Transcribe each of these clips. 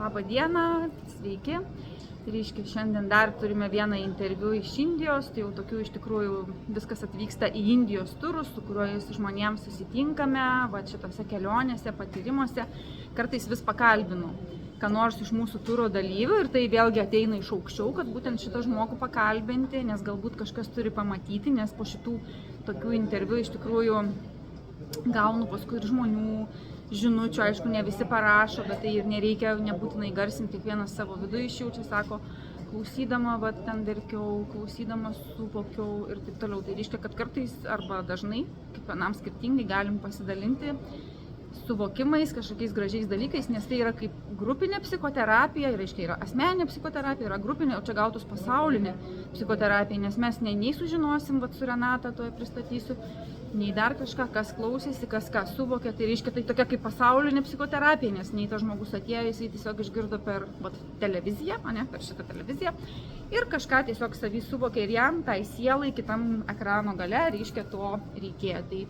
Labą dieną, sveiki. Tai reiškia, šiandien dar turime vieną interviu iš Indijos, tai jau tokių iš tikrųjų viskas atvyksta į Indijos turus, su kuriuos žmonėms susitinkame, va šitose kelionėse, patyrimuose, kartais vis pakalbinu, ką nors iš mūsų turo dalyvių ir tai vėlgi ateina iš aukščiau, kad būtent šitą žmogų pakalbinti, nes galbūt kažkas turi pamatyti, nes po šitų tokių interviu iš tikrųjų gaunu paskui ir žmonių žinučių, aišku, ne visi parašo, bet tai ir nereikia nebūtinai garsinti, kiekvienas savo viduje išjaučia, sako, klausydama, va, ten verkiau, klausydama suvokiau ir taip toliau. Tai reiškia, kad kartais arba dažnai, kiekvienam skirtingai galim pasidalinti suvokimais, kažkokiais gražiais dalykais, nes tai yra kaip grupinė psichoterapija, reiškia, yra asmeninė psichoterapija, yra grupinė, o čia gautus pasaulinė psichoterapija, nes mes nei sužinosim, va, su Renata toje pristatysiu, nei dar kažką, kas klausėsi, kas ką suvokė, tai reiškia, tai tokia kaip pasaulinė psichoterapija, nes nei tas žmogus atėjo, jisai tiesiog išgirdo per televiziją, per šitą televiziją ir kažką tiesiog savį suvokė ir jam, tai sielai, kitam ekrano gale, reiškia, to reikėjo. Tai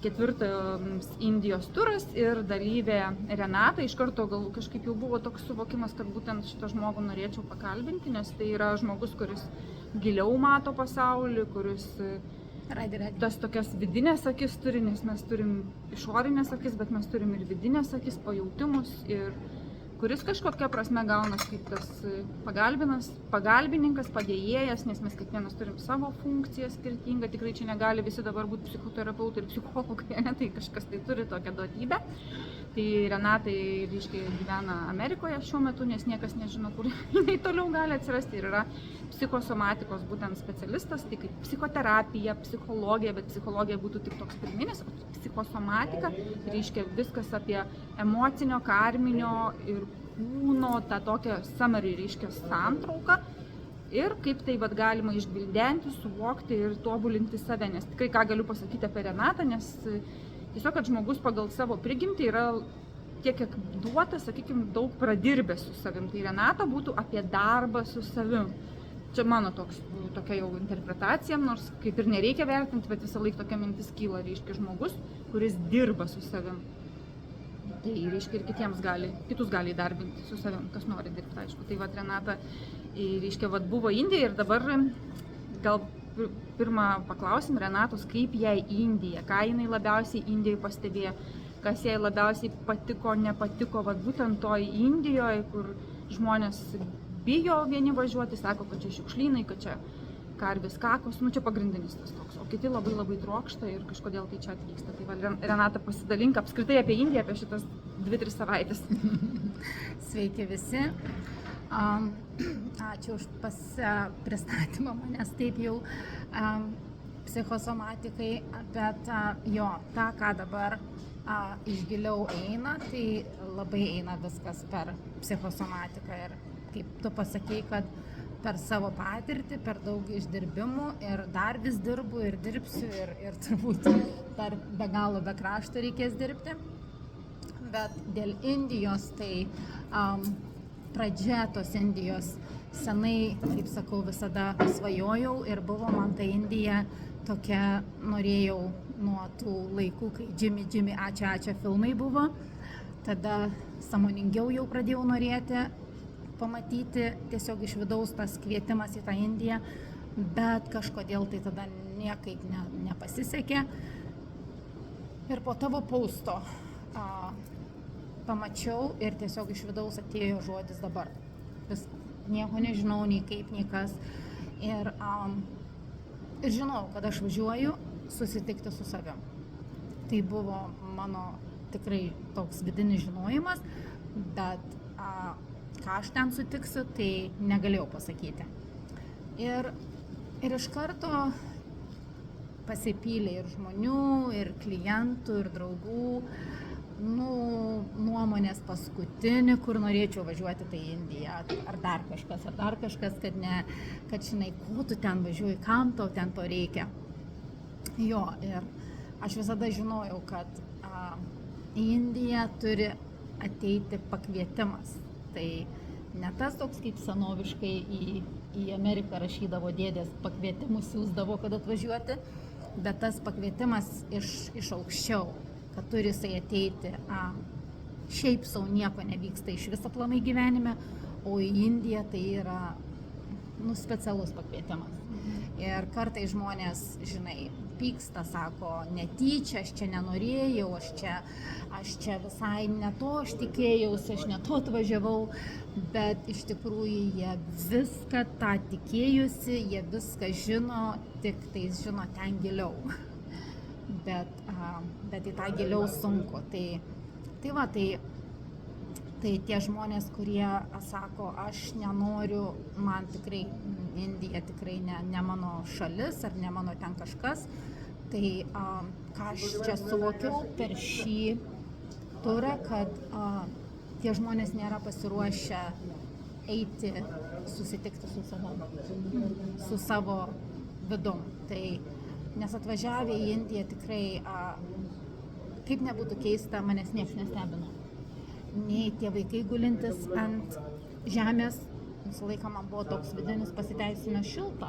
ketvirtas Indijos turas ir dalyvė Renata, iš karto gal kažkaip jau buvo toks suvokimas, kad būtent šitą žmogų norėčiau pakalbinti, nes tai yra žmogus, kuris giliau mato pasaulį, kuris tas tokias vidinės akis turi, nes mes turim išorinės akis, bet mes turim ir vidinės akis, pajautimus ir kuris kažkokia prasme gaunas kaip tas pagalbininkas, padėjėjas, nes mes kiekvienas turim savo funkciją skirtingą, tikrai čia negali visi dabar būti psichoterapeutai ir psichologai, tai kažkas tai turi tokią duotybę. Tai Renatai, reiškia, gyvena Amerikoje šiuo metu, nes niekas nežino, kur jinai toliau gali atsirasti ir yra psichosomatikos būtent specialistas, tai kaip psichoterapija, psichologija, bet psichologija būtų tik toks pirminis, o psichosomatika reiškia viskas apie emocinio, karminio ir kūno, tą tokią summary, reiškia santrauką ir kaip tai vat, galima išgvildenti, suvokti ir tobulinti save, nes tikrai ką galiu pasakyti apie Renatą, nes tiesiog, kad žmogus pagal savo prigimtį yra tiek, kiek duota, sakykime, daug pradirbęs su savim. Tai Renata būtų apie darbą su savim. Čia mano tokia jau interpretacija, nors kaip ir nereikia vertinti, bet visą laiką tokia mintis kyla, reiškia žmogus, kuris dirba su savim. Tai reiškia ir kitus gali įdarbinti su savim, kas nori dirbti, aišku. Tai vat Renata, reiškia, vat buvo Indija ir dabar gal pirmą paklausim Renatos, kaip jai Indija, ką jinai labiausiai Indijoje pastebėjo, kas jai labiausiai patiko, nepatiko, vat būtent toj Indijoje, kur žmonės bijo vieni važiuoti, sako, kad čia šiukšlynai, kad čia karvės kakos, čia pagrindinis tas toks, o kiti labai labai trokšta ir kažkodėl tai čia atvyksta. Tai va, Renata, pasidalink apskritai apie Indiją, apie šitas 2-3 savaitės. Sveiki visi. Ačiū už pristatymą manęs taip jau psichosomatikai, bet jo, tą, ką dabar iš giliau eina, tai labai eina viskas per psichosomatiką ir kaip tu pasakei, kad per savo patirtį, per daug išdirbimų ir dar vis dirbu ir dirbsiu ir turbūt dar be galo be krašto reikės dirbti, bet dėl Indijos tai pradžia tos Indijos senai, kaip sakau, visada svajojau ir buvo man ta Indija tokia, norėjau nuo tų laikų, kai Jimmy, ačia filmai buvo, tada sąmoningiau jau pradėjau norėti pamatyti tiesiog iš vidaus tas kvietimas į tą Indiją, bet kažkodėl tai tada niekaip nepasisekė. Ir po tavo posto pamačiau ir tiesiog iš vidaus atėjo žodis dabar. Nieko nežinau, nei kaip, nei kas. Ir žinau, kad aš važiuoju susitikti su savim. Tai buvo mano tikrai toks vidinis žinojimas, bet ką aš ten sutiksiu, tai negalėjau pasakyti. Ir iš karto pasipylė ir žmonių, ir klientų, ir draugų, nuomonės paskutinį, kur norėčiau važiuoti, tai Indija, ar dar kažkas, kad žinai, ko tu ten važiuoji, kam tau ten to reikia. Jo, ir aš visada žinojau, kad į Indiją turi ateiti pakvietimas. Tai ne tas toks kaip senoviškai į Ameriką rašydavo dėdės, pakvietimus siųsdavo, kad atvažiuoti, bet tas pakvietimas iš aukščiau, kad turi jisai ateiti šiaip sau nieko nevyksta iš viso aplamai gyvenime, o į Indiją tai yra specialus pakvietimas. Ir kartai žmonės, žinai, pyksta, sako, netyčia, aš čia nenorėjau, aš čia visai ne to aš tikėjausi, aš ne to atvažiavau, bet iš tikrųjų jie viską tą tikėjusi, jie viską žino, tik tai žino ten giliau. Bet į tą giliau sunku. Tai tie žmonės, kurie sako, aš nenoriu, man tikrai Indija tikrai ne mano šalis ar ne mano ten kažkas, tai ką aš čia suvokiau per šį turą, kad tie žmonės nėra pasiruošę eiti, susitikti su savo vidum. Tai nes atvažiavę į Indiją tikrai, kaip nebūtų keista, manęs niekas nestebino. Nei tie vaikai gulintis ant žemės, visą laiką man buvo toks vidinis pasiteisinimas, šilta.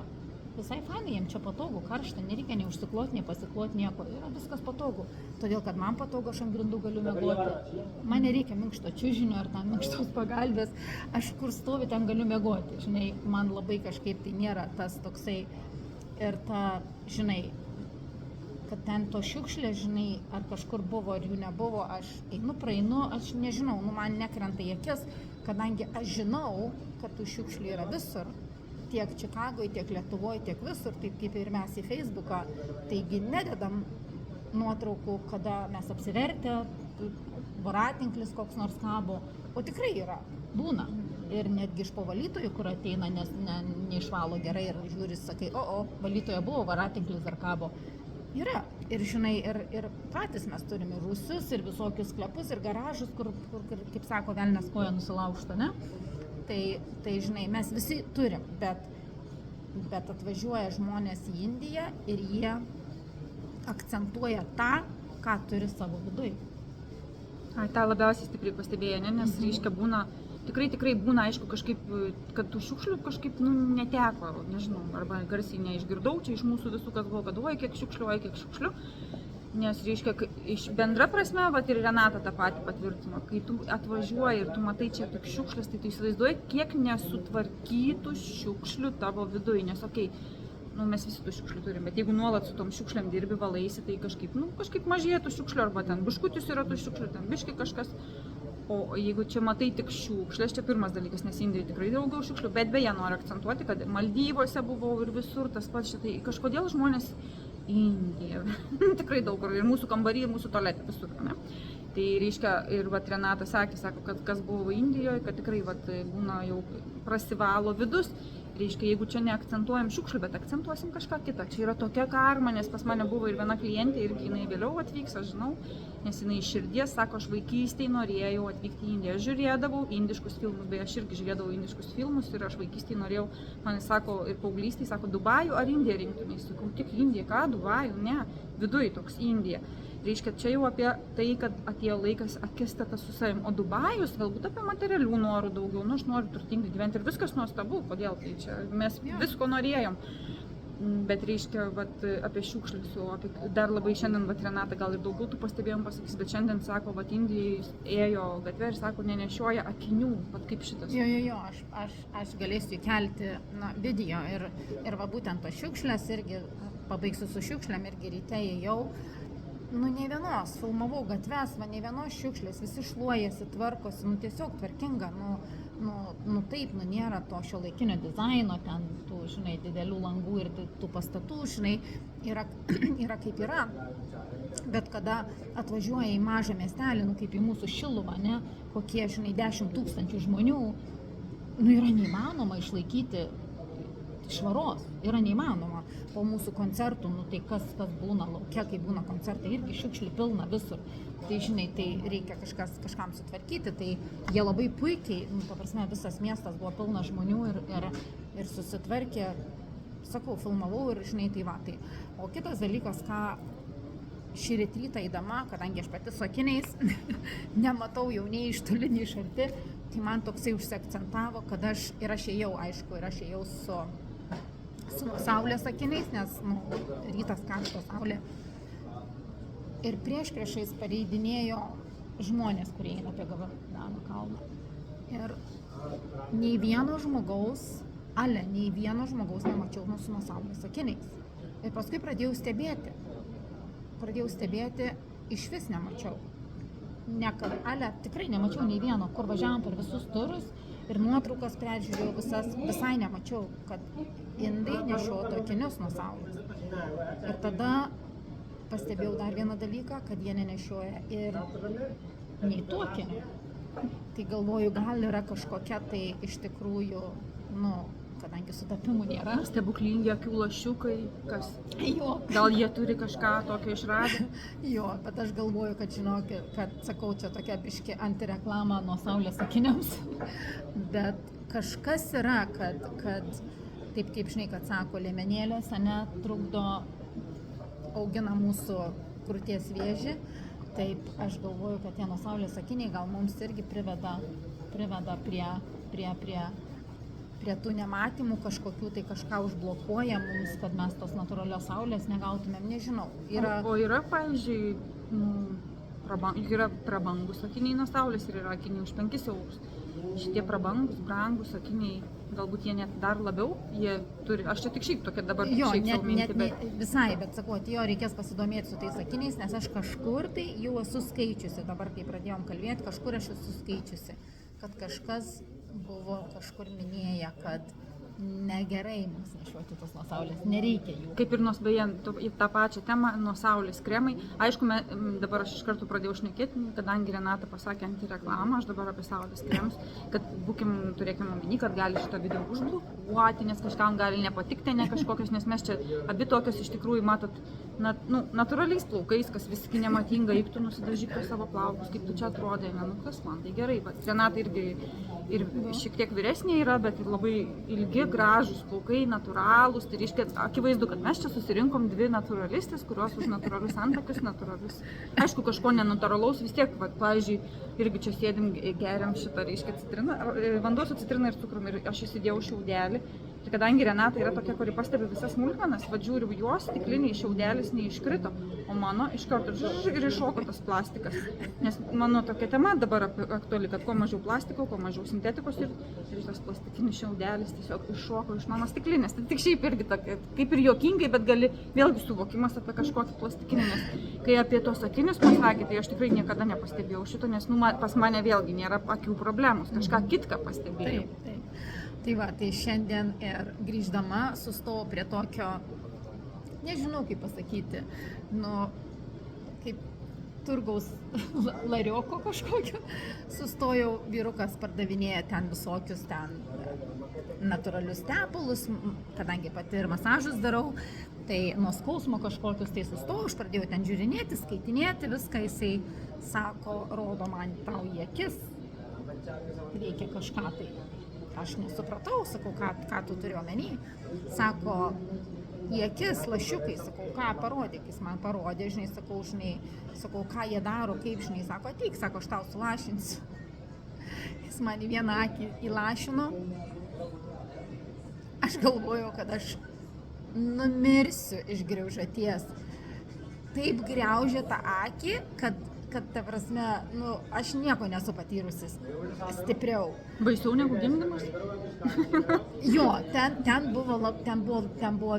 Visai fainai, jiems čia patogu, karšta, nereikia nei užsikloti, nei pasikloti, nieko. Yra viskas patogu. Todėl, kad man patogu, aš ant grindų galiu miegoti. Man nereikia minkšto čiužinio ar tam minkštos pagalbės. Aš kur stovi, ten galiu miegoti. Žinai, man labai kažkaip tai nėra tas toksai ir ta, žinai, kad ten to šiukšlė, žinai, ar kažkur buvo, ar jų nebuvo, aš einu, praeinu, aš nežinau, man nekrenta į akis, kadangi aš žinau, kad tų šiukšlių yra visur, tiek Čikagoje, tiek Lietuvoje, tiek visur, taip kaip ir mes į Facebooką, taigi nededam nuotraukų, kada mes apsivertę, voratinklis koks nors kabo, o tikrai yra, būna. Ir netgi iš pavalytojų, kur ateina, nes neišvalo gerai ir žiūri, sakai, valytoje buvo voratinklis dar kabo. Yra. Ir žinai, ir patys mes turime rūsius ir visokius sklepus ir garažus, kur kaip sako, velnias koja nusilaužta, ne? Tai žinai, mes visi turim, bet atvažiuoja žmonės į Indiją ir jie akcentuoja tą, ką turi savo viduj. Ta labiausiai stipriai pastebėjo, ne? Nes reiškia būna, tikrai būna, aišku, kažkaip, kad tų šiukšlių kažkaip, neteko, nežinau, arba garsiai neišgirdau, čia iš mūsų visų, kas buvo, kad kiek šiukšlių, nes, reiškia, iš bendra prasme, ir Renata tą patį patvirtino, kai tu atvažiuoji ir tu matai čia tik šiukšlės, tai tu įsivaizduoji, kiek nesutvarkytų šiukšlių tavo viduj, nes, mes visi tų šiukšlių turim, bet jeigu nuolat su tom šiukšliam dirbi, valaisi, tai kažkaip mažėja tų šiukšlių, arba ten biškutis yra tų šiukšlių, ten biški kažkas. O jeigu čia matai tik šiukšlės, čia pirmas dalykas, nes Indijoje tikrai daugiau šiukšlių, bet beje noriu akcentuoti, kad Maldyvose buvau ir visur tas pats šitai, kažkodėl žmonės Indija, tikrai daug kur, ir mūsų kambarį, ir mūsų tualetė visur, ne? Tai reiškia, ir Renata sako, kad kas buvo Indijoje, kad tikrai būna jau prasivalo vidus. Reiškia, jeigu čia neakcentuojam šiukšlių, bet akcentuosim kažką kitą. Čia yra tokia karma, nes pas mane buvo ir viena klientė, irgi jinai vėliau atvyks, aš žinau, nes jinai iš širdies sako, aš vaikystėje norėjau atvykti į Indiją. Aš žiūrėdavau indiškus filmus, beje, aš irgi žiūrėdavau indiškus filmus ir aš vaikystėje norėjau, man sako, ir paauglystėje sako, Dubajų ar Indiją rinktumės. Sakau, tik Indiją, ką, Dubajų, ne, viduj toks Indija. Reiškia, čia jau apie tai, kad atėjo laikas akistata su savim, o Dubajus galbūt apie materialių norų daugiau, aš noriu turtingai gyventi ir viskas nuostabu, kodėl tai čia mes visko norėjom. Bet reiškia, apie šiukšlius, dar labai šiandien, Renata gal ir daugiau tų pastebėjom pasakys, bet šiandien sako, Indijai ėjo gatvė ir sako, nenešioja akinių, kaip šitas. Jo, aš galėsiu įkelti video ir būtent tos šiukšlės irgi, pabaigsiu su šiukšlėm, irgi ryte ėjau. Nei vienos, filmavau gatves, nei vienos šiukšlės, visi šluojasi, tvarkosi, tiesiog tvarkinga, taip, nėra to šiuolaikinio dizaino, ten tų, žinai, didelių langų ir tų pastatų, žinai, yra kaip yra, bet kada atvažiuoja į mažą miestelį, kaip į mūsų Šiluvą, ne, kokie, žinai, 10 000 žmonių, yra neįmanoma išlaikyti švaros, yra neįmanoma. Po mūsų koncertų, tai kas būna laukia, kai būna koncertai, irgi šiukšlių pilna visur. Tai žinai, tai reikia kažkam sutvarkyti, tai jie labai puikiai, ta prasme, visas miestas buvo pilnas žmonių ir susitvarkė, sakau, filmavau ir žinai, tai. O kitas dalykas, ką šį rytą eidama, kadangi aš pati su akiniais nematau jau nei iš toli, nei iš arti, tai man toksai užsiakcentavo, kad aš ėjau, aišku, ir aš ėjau su saulės akiniais, nes rytas karšto saulė. Ir priešais pareidinėjo žmonės, kurie eina apie Gavardano kalną. Ir nei vieno žmogaus nemačiau su saulės akiniais. Ir paskui pradėjau stebėti, iš vis nemačiau. Tikrai nemačiau nei vieno, kur važiavom per visus turus ir nuotraukas peržiūrėjau visai nemačiau, kad indai nešiotų akinius nuo saulės. Ir tada pastebėjau dar vieną dalyką, kad jie nenešioja ir nei tų akinių. Tai galvoju, gal yra kažkokia tai iš tikrųjų, kadangi sutapimų nėra. Stebuklingi akių lašiukai, kas? Jo. Gal jie turi kažką tokio išradę? Jo, bet aš galvoju, kad žinokit, kad sakau, čia tokia biški antireklama nuo saulės akiniams. Bet kažkas yra, kad taip kaip žinai, kad sako, liemenėlės, trukdo, augina mūsų krūties vėžį. Taip, aš galvoju, kad tie nuo saulės akiniai gal mums irgi priveda prie tų nematymų kažkokių, tai kažką užblokuoja mums, kad mes tos natūralios saulės negautumėm, nežinau. O yra, pavyzdžiui, yra prabangus akiniai nuo saulės ir yra akiniai už 5 eurus. Šitie brangus akiniai, galbūt jie net dar labiau, jie turi, aš čia tik šiaip tokia dabar visai, bet sakau, reikės pasidomėti su tais akiniais, nes aš kažkur tai jau esu skaičiusi, dabar kai pradėjom kalbėti, kažkur aš esu skaičiusi, kad kažkas buvo kažkur minėję, kad negerai mums nešiuoti tos nuo saulės, nereikia jų. Kaip ir beje, į tą pačią temą, nuo saulės kremai. Aišku, dabar aš iš karto pradėjau šnekėti, kadangi Renata pasakė antireklamą, aš dabar apie saulės kremus, kad turėkime omeny, kad gali šitą video užblokuoti, nes kažkam gali nepatikti, ne kažkokios, nes mes čia abi tokios iš tikrųjų matot, natūraliais plaukais, kas visiškai nematinga, eik tu nusidažyk savo plaukus, kaip tu čia atrodai, kas man, tai gerai, bet Renata irgi ir šiek tiek vyresnė yra, bet labai ilgi, gražūs plaukai, natūralūs, tai reiškia, akivaizdu, kad mes čia susirinkom dvi natūralistės, kurios už natūralius antakius, natūralius, aišku, kažko nenatūralaus, vis tiek, pavyzdžiui, irgi čia sėdim, geriam šitą, reiškia, citriną, vanduo su citrina ir cukrum, ir aš įsidėjau šiaudelį. Ir kadangi Renata yra tokia, kuri pastebi visas smulkmenas, žiūriu, jos stikliniai šiaudelis neiškrito, o mano iš karto ir iššoko tas plastikas. Nes mano tokia tema dabar aktuali, kad kuo mažiau plastiko, kuo mažiau sintetikos ir tas plastikinis šiaudelis tiesiog iššoko iš mano stiklinės. Tai tik šiaip irgi tokia, kaip ir juokingai, bet gali vėlgi suvokimas apie kažkokį plastikinį, nes kai apie tos akinius pasakė, tai aš tikrai niekada nepastebėjau šito, nes pas mane vėlgi nėra akių problemos, kažką kitką pastebėjau. Taip. Tai va, tai šiandien ir grįždama sustojau prie tokio, nežinau kaip pasakyti, kaip turgaus larioko kažkokio, sustojau, vyrukas pardavinėja ten visokius natūralius tepalus, kadangi pati ir masažus darau, tai nuo skausmo kažkokius tai sustojau, aš pradėjau ten žiūrinėti, skaitinėti viską, jisai sako, rodo man tau į akis, reikia kažką tai. Aš nesupratau, sakau, ką tu turi omeny. Sako, į akis lašiukai, sakau, ką parodyk, jis man parodė, sakau, ką jie daro, kaip, sako, ateik, sako, aš tau sulašinsiu. Jis man į vieną akį įlašino. Aš galvojau, kad aš numirsiu iš griaužaties. Taip griaužė tą akį, kad ta prasme, aš nieko nesu patyrusis stipriau. Baisiau negu gimdymas? Jo, ten buvo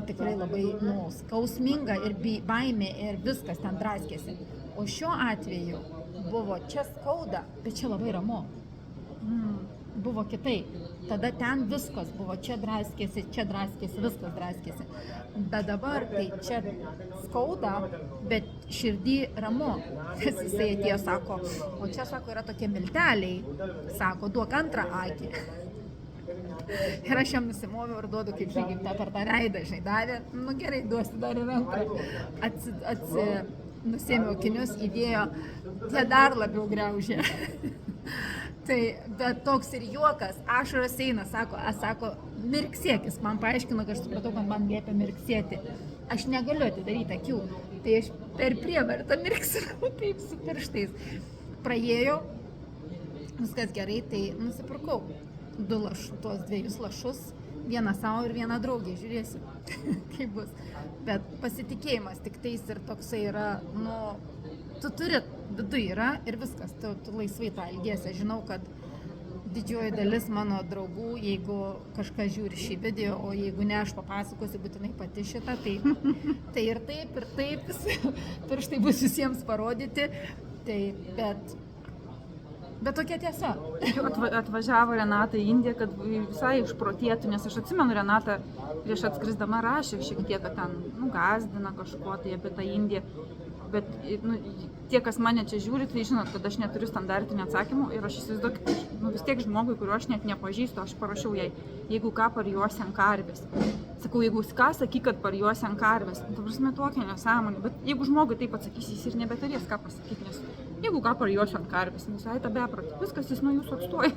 tikrai labai skausminga ir baimė ir viskas ten draskėsi. O šiuo atveju buvo čia skauda, bet čia labai ramu. Buvo kitaip. Tada ten viskas buvo, čia draskėsi, viskas draskėsi. Bet dabar tai čia skauda, bet širdį ramu. Nes jisai atėjo, sako, o čia, sako, yra tokie milteliai, sako, duok antrą akį. Ir aš jam nusimoviau ir duodu, kaip per tą veidą, davė, gerai, duosi dar ir antrą. Nusėmiau akinius, įdėjo, tie dar labiau griaužė. Tai, bet toks ir juokas, ašaros eina, sako, mirksėkis, man paaiškino, kad aš supratau, kad man liepia mirksėti. Aš negaliu atidaryti akių, tai aš per prievartą mirksinau taip su pirštais. Praėjau, viskas gerai, tai nusipirkau tuos 2 lašus, vieną savo ir vieną draugį, žiūrėsiu, kaip bus. Bet pasitikėjimas tik tais ir toksai yra, tu turi viduje yra ir viskas, tu laisvai tą ilgiesi. Aš žinau, kad didžioji dalis mano draugų, jeigu kažkas žiūri šį video, o jeigu ne, aš papasakosiu būtinai pati šitą, tai ir taip, pirštai bus visiems parodyti, tai, bet tokia tiesa. Atvažiavo Renata į Indiją, kad visai išprotėtų, nes aš atsimenu, Renata prieš atskrisdama rašė šiek tiek, kad ten gazdina kažko tai apie tą Indiją. Bet tie, kas mane čia žiūri, tai žinot, kad aš neturiu standartinių atsakymų ir aš įsivaizduoju, vis tiek žmogui, kurio aš net nepažįstu, aš parašiau jai, jeigu ką, parijuosi ant karvės. Sakau, jeigu ką, sakyk, kad parijuosi ant karvės. Ta prasme, tokia nesąmonė. Bet jeigu žmogui taip atsakys, jis ir nebeturės ką pasakyti, nes jeigu ką, parijuosi ant karvės, visai tą beprotį. Viskas jis nuo jūsų atstoja.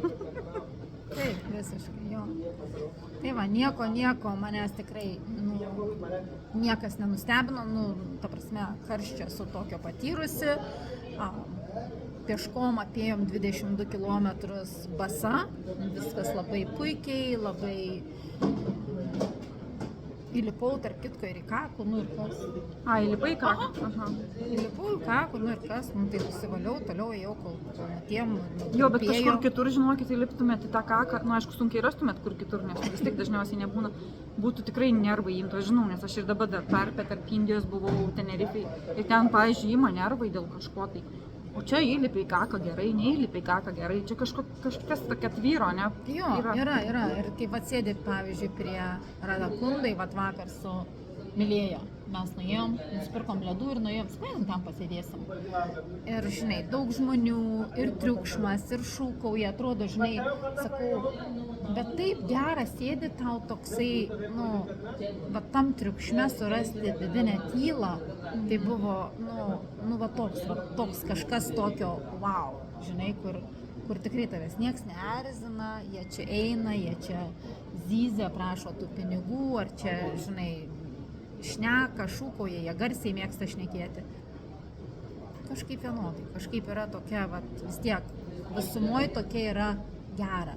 Taip, visiškai, jo. Tai va, nieko manęs tikrai, niekas nenustebino, ta prasme, karščio esu tokio patyrusi. Pieškom apėjom 22 km basa, viskas labai puikiai, labai įlipau, tarp kitko, ir į kakų, ir kas. Įlipai į kakų? Aha. Įlipau į kakų, ir kas, tai nusivaliau, toliau ėjau, kol matėm. Jo, bet kažkur kitur, žinokit, įliptumėt į tą kaką, aišku, sunkiai rastumėt kur kitur, nes vis tiek dažniausiai nebūna, būtų tikrai nervai imto, žinau, nes aš ir dabar dar tarp Indijos buvau Tenerifei ir ten, pavyzdžiui, ima nervai dėl kažko tai. O čia įlipi į kaką gerai, neįlipi į kaką gerai, čia kažkas tokia tvyro, ne? Jo, yra. Ir kaip atsėdė, pavyzdžiui, prie Radakundai, vakar su Milėja. Mes nuėjom, nusipirkom ledų ir nuėjom, skvaidam ten pasėdėsim. Ir, žinai, daug žmonių, ir triukšmas, ir šūkauja, atrodo, žinai, sakau, bet taip gera sėdi tau toksai, bet tam triukšme surasti vidinę tylą, tai buvo, toks kažkas tokio, wow, žinai, kur tikrai tavęs nieks neerzina, jie čia eina, jie čia zyzia, prašo tų pinigų, ar čia, žinai, šneka, šūkauja, jie garsiai mėgsta šnekėti. Kažkaip vienodai, kažkaip yra tokia, vis tiek, visumoje tokia yra gera.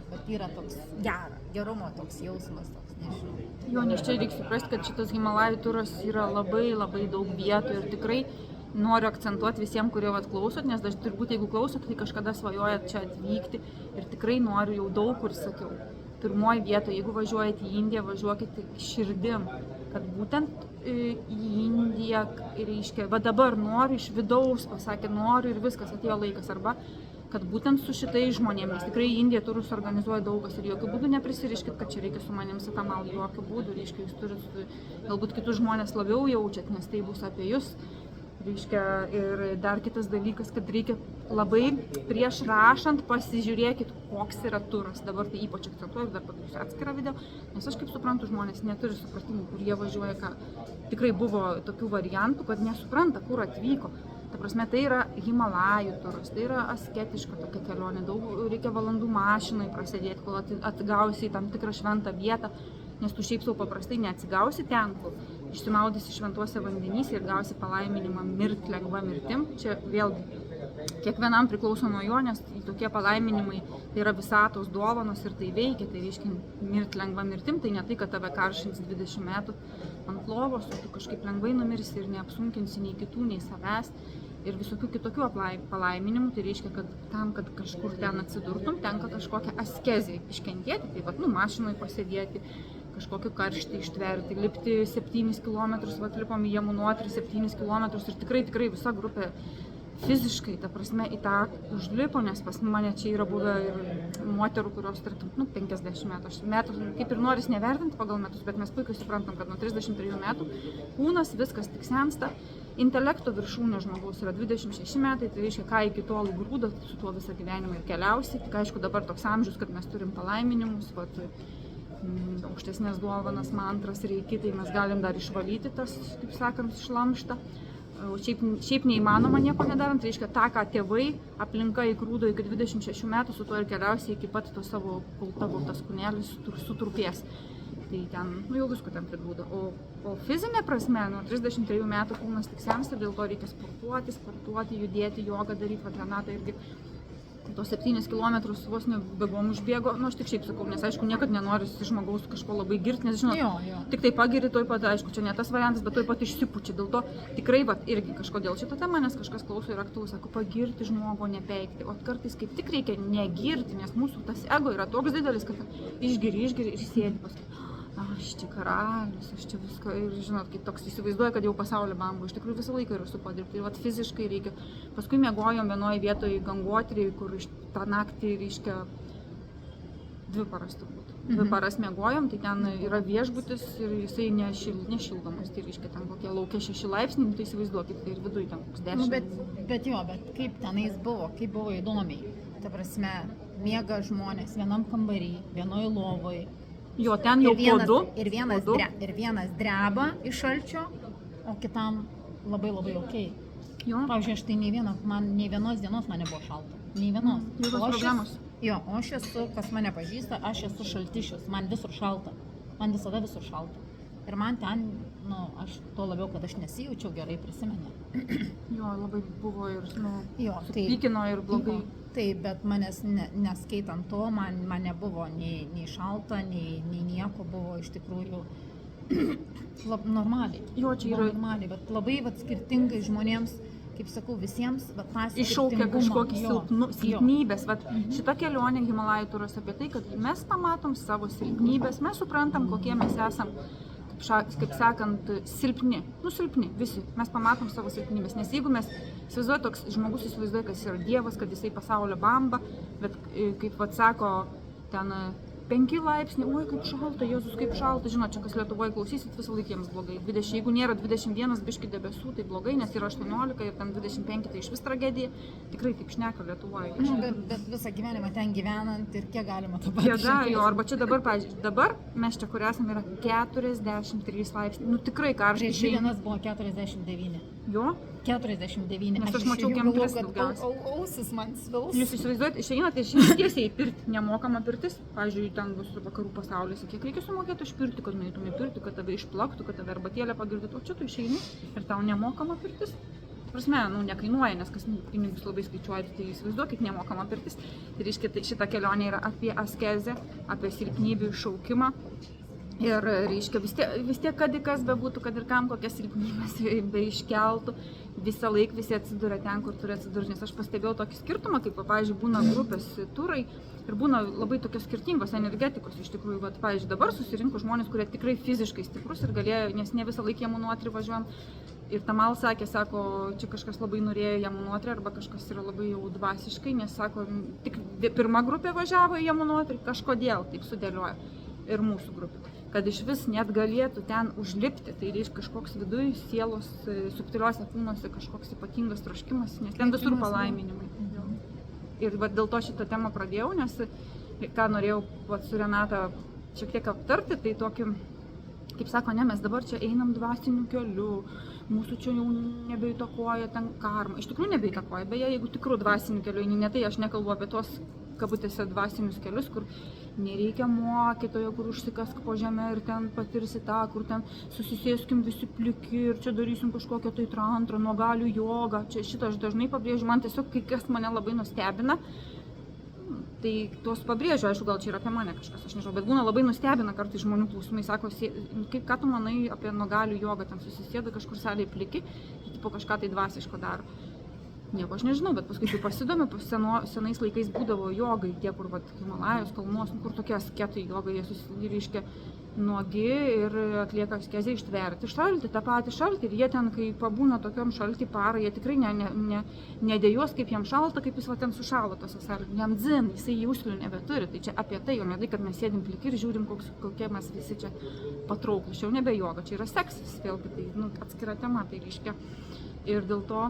Bet yra toks gerumo toks jausmas, toks, nežinau. Jo, nes čia reikia suprasti, kad šitas Himalajų turas yra labai daug vietų ir tikrai noriu akcentuoti visiems, kurie klausot, nes turbūt jeigu klausot, tai kažkada svajojat čia atvykti ir tikrai noriu, jau daug kur sakiau. Pirmoji vieta, jeigu važiuojate į Indiją, važiuokite širdim, kad būtent į Indiją, reiškia, dabar noriu iš vidaus, pasakė noriu ir viskas, atėjo laikas, arba kad būtent su šitais žmonėmis, tikrai į Indiją turus organizuoja daugas ir jokių būdų neprisiriškit, kad čia reikia su manim satamal, jokių būdų, reiškia, jūs turit galbūt kitus žmonės labiau jaučiat, nes tai bus apie jūs. Reiškia, ir dar kitas dalykas, kad reikia labai prieš rašant pasižiūrėkit, koks yra turas. Dabar tai ypač akcentuoju, dar padarysiu atskirą video, nes aš kaip suprantu, žmonės neturi supratimų, kur jie važiuoja, ką. Tikrai buvo tokių variantų, kad nesupranta, kur atvyko. Ta prasme, tai yra Himalajų turas, tai yra asketiška tokia kelionė, daug reikia valandų mašinai prasėdėti, kol atgausi į tam tikrą šventą vietą, nes tu šiaip sau paprastai neatsigausi ten, kur išsimaudysi šventuose vandenyse ir gausi palaiminimą mirti lengva mirtim. Čia vėlgi kiekvienam priklauso nuo jo, nes tokie palaiminimai tai yra visatos dovanos ir tai veikia, tai reiškia mirti lengva mirtim, tai ne tai, kad tave karšins 20 metų ant lovos, o tu kažkaip lengvai numirsi ir neapsunkinsi nei kitų, nei savęs. Ir visokių kitokių palaiminimų, tai reiškia, kad tam, kad kažkur ten atsidurtum, tenka kažkokią askezę iškentėti, tai mašinai pasėdėti, kažkokį karštį ištverti, lipti 7 km, lipom į Jamunotį 7 km ir tikrai visa grupė fiziškai, ta prasme, į tą užlipo, nes pas mane čia yra buvę ir moterų, kurios, tarkim, 50 metų, kaip ir noris nevertinti pagal metus, bet mes puikiai suprantam, kad nuo 33 metų kūnas viskas tik sensta, intelekto viršūnė žmogaus yra 26 metai, tai reiškia, ką iki tol grūda, su tuo visą gyvenimą ir keliausi, tik aišku dabar toks amžius, kad mes turim palaiminimus, aukštesnės dovanas, mantras ir kitai mes galim dar išvalyti tas, kaip sakant, šlamštą. Šiaip neįmanoma nieko nedarant, tai reiškia tą, ką tėvai aplinka įgrūdo iki 26 metų, su tuo ir keliausiai iki pat to savo baltas kūnelis sutrupės. Tai ten, jau visko ten prigrūdo. O fizinė prasme, nuo 33 metų kūnas tik sensta, dėl to reikia sportuoti, judėti, jogą daryti, Renata irgi tos 7 kilometrus vos nebėgom užbėgo, nu aš tik šiaip sakau, nes aišku, niekad nenori žmogaus kažko labai girti, nes žinot, Jo. tik tai pagiri, toj pat, aišku, čia ne tas variantas, bet toj pat išsipučia, dėl to tikrai, vat, irgi kažkodėl šitą temą, nes kažkas klauso ir aktualus, sako, pagirti žmogų, nepeikti, o kartais kaip tik reikia negirti, nes mūsų tas ego yra toks didelis, kad išgiri ir sėdi paskui. Aš čia karalius, aš čia viską ir žinot, kaip toks įsivaizduoja, kad jau pasaulio bambu, iš tikrųjų visą laiką yra su padirbti, ir vat fiziškai reikia. Paskui miegojom vienoje vietoje Gangotriai, kur tą naktį reiškia 2 paras turbūt. 2 paras miegojom, tai ten yra viešbutis ir jisai nešildomas, tai reiškia ten kokie laukia 6 laipsniai, tai įsivaizduokit, tai ir viduje ten koks 10. Nu, bet kaip tenais buvo, kaip buvo įdomiai. Ta prasme, miega žmonės vienam kambarį, vienoje lovoje. Jo, ten jau po 2. Ir vienas dreba iš šalčio, o kitam labai okei. Jo. Pavyzdžiui, aš tai nei vienos dienos man nebuvo šalta. Nei vienos. Jokios problemos. O aš esu, kas mane pažįsta, aš esu šaltišius, man visur šalta. Man visada visur šalta. Ir man ten, aš to labiau, kad aš nesijaučiau gerai, prisimenu. Jo, labai buvo ir, tai pykino ir blogai. Taip, bet manęs neskaitant to, man nebuvo nei šalta, nei nieko, buvo iš tikrųjų normaliai. Jo, čia yra normaliai, bet labai skirtingai žmonėms, kaip sakau, visiems tą iššaukia kažkokį silpnybės. Šita kelionė Himalajų turas apie tai, kad mes pamatom savo silpnybės, mes suprantam, kokie mes esam, kaip sakant, silpni. Silpni visi. Mes pamatom savo silpnybės. Nes jeigu mes įsivaizduoja, toks žmogus įsivaizduoja, kad jis yra dievas, kad jisai pasaulio bamba, bet kaip sako, ten 5 laipsniai, oi kaip šalta, Jėzus kaip šalta, žinot, čia kas Lietuvoje klausysit, visą laiką jiems blogai. Jeigu nėra 21 biški debesų, tai blogai, nes yra 18 ir ten 25, tai iš vis tragedija. Tikrai taip šneka Lietuvoje. Bet visą gyvenimą ten gyvenant ir kiek galima to padaryti. Jo, arba čia dabar, pavyzdžiui, dabar mes čia, kur esame, yra 43 laipsniai. Tikrai karštai. Prieš dienas buvo 49. Jo? 49. Nes aš mačiau kem 3 daugiausiai. Ausis man svils. Jūs įsivaizduojat, išeinate tiesiai į pirtį, nemokama pirtis. Pavyzdžiui, ten bus vakarų pasaulis, kiek reikia sumokėti už pirtį, kad nueitum į pirtį, kad tave išplaktų, kad tave arbatėlę pagirdytų, o čia tu išeini ir tau nemokama pirtis. Prasme, nekainuoja, nes kas pinigus labai skaičiuoja, tai įsivaizduokit, nemokama pirtis. Tai reiškia, šita kelionė yra apie askezę, apie silpnybių iššaukimą. Ir reiškia, vis tiek, kad kas bebūtų, kad ir kam kokias silpnybės beiškeltų, visą laiką visi atsiduria ten, kur turi atsidurti. Nes aš pastebėjau tokį skirtumą, kaip, pavyzdžiui, būna grupės turai ir būna labai tokios skirtingos energetikos. Iš tikrųjų, pavyzdžiui, dabar susirinko žmonės, kurie tikrai fiziškai stiprus ir galėjo, nes ne visą laiką Jamunotri važiuojam. Ir Tamal sakė, sako, čia kažkas labai norėjo Jamunotri arba kažkas yra labai jau dvasiškai, nes sako, tik pirma grupė važiavo į Jamunotri, kažkodėl taip sudėlioja ir mūsų grupė. Kad iš vis net galėtų ten užlipti, tai reiškia kažkoks viduj sielos subtiliuose kūnuose kažkoks ypatingas troškimas, nes ten visur palaiminimai. Ir dėl to šitą temą pradėjau, nes ką norėjau su Renata šiek tiek aptarti, tai tokį, kaip sako, ne, mes dabar čia einam dvasiniu keliu, mūsų čia jau nebeįtakoja ten karma. Iš tikrųjų nebeįtakoja, beje, jeigu tikrų dvasinių kelių eini, ne tai aš nekalbu apie tos kabutėse dvasinius kelius, kur nereikia mokytojo, kur užsikask po žemę ir ten patirsi tą, kur ten susisėskim visi pliki ir čia darysim kažkokią tai tantrą, nuogalių jogą. Čia šitą aš dažnai pabrėžiu, man tiesiog kai kas mane labai nustebina. Tai tuos pabrėžiu, aišku, gal čia yra apie mane kažkas, aš nežinau, bet būna labai nustebina kartais žmonių klausimai, sako, ką tu manai apie nuogalių jogą, ten susisėda kažkur salėje pliki ir tipo kažką tai dvasiško daro. Nieko aš nežinau, bet paskui kai pasidomiu, senais laikais būdavo jogai, tie kur Himalajos kalnuos, kur tokie asketai jogai, jie susiriškia nuogi ir atlieka askezę ištverti šaltį, tą patį šaltį ir jie ten, kai pabūna tokiam šaltį parą, jie tikrai nedėjos, kaip jam šalta, kaip jis ten sušalo tose salėje, jam dzin, jisai jauslių nebeturi, tai čia apie tai, o ne tai, kad mes sėdim pliki ir žiūrim, kokie mes visi čia patrauklūs, čia jau nebe joga, čia yra seksas, vėlgi tai atskira tema, tai reiškia ir dėl to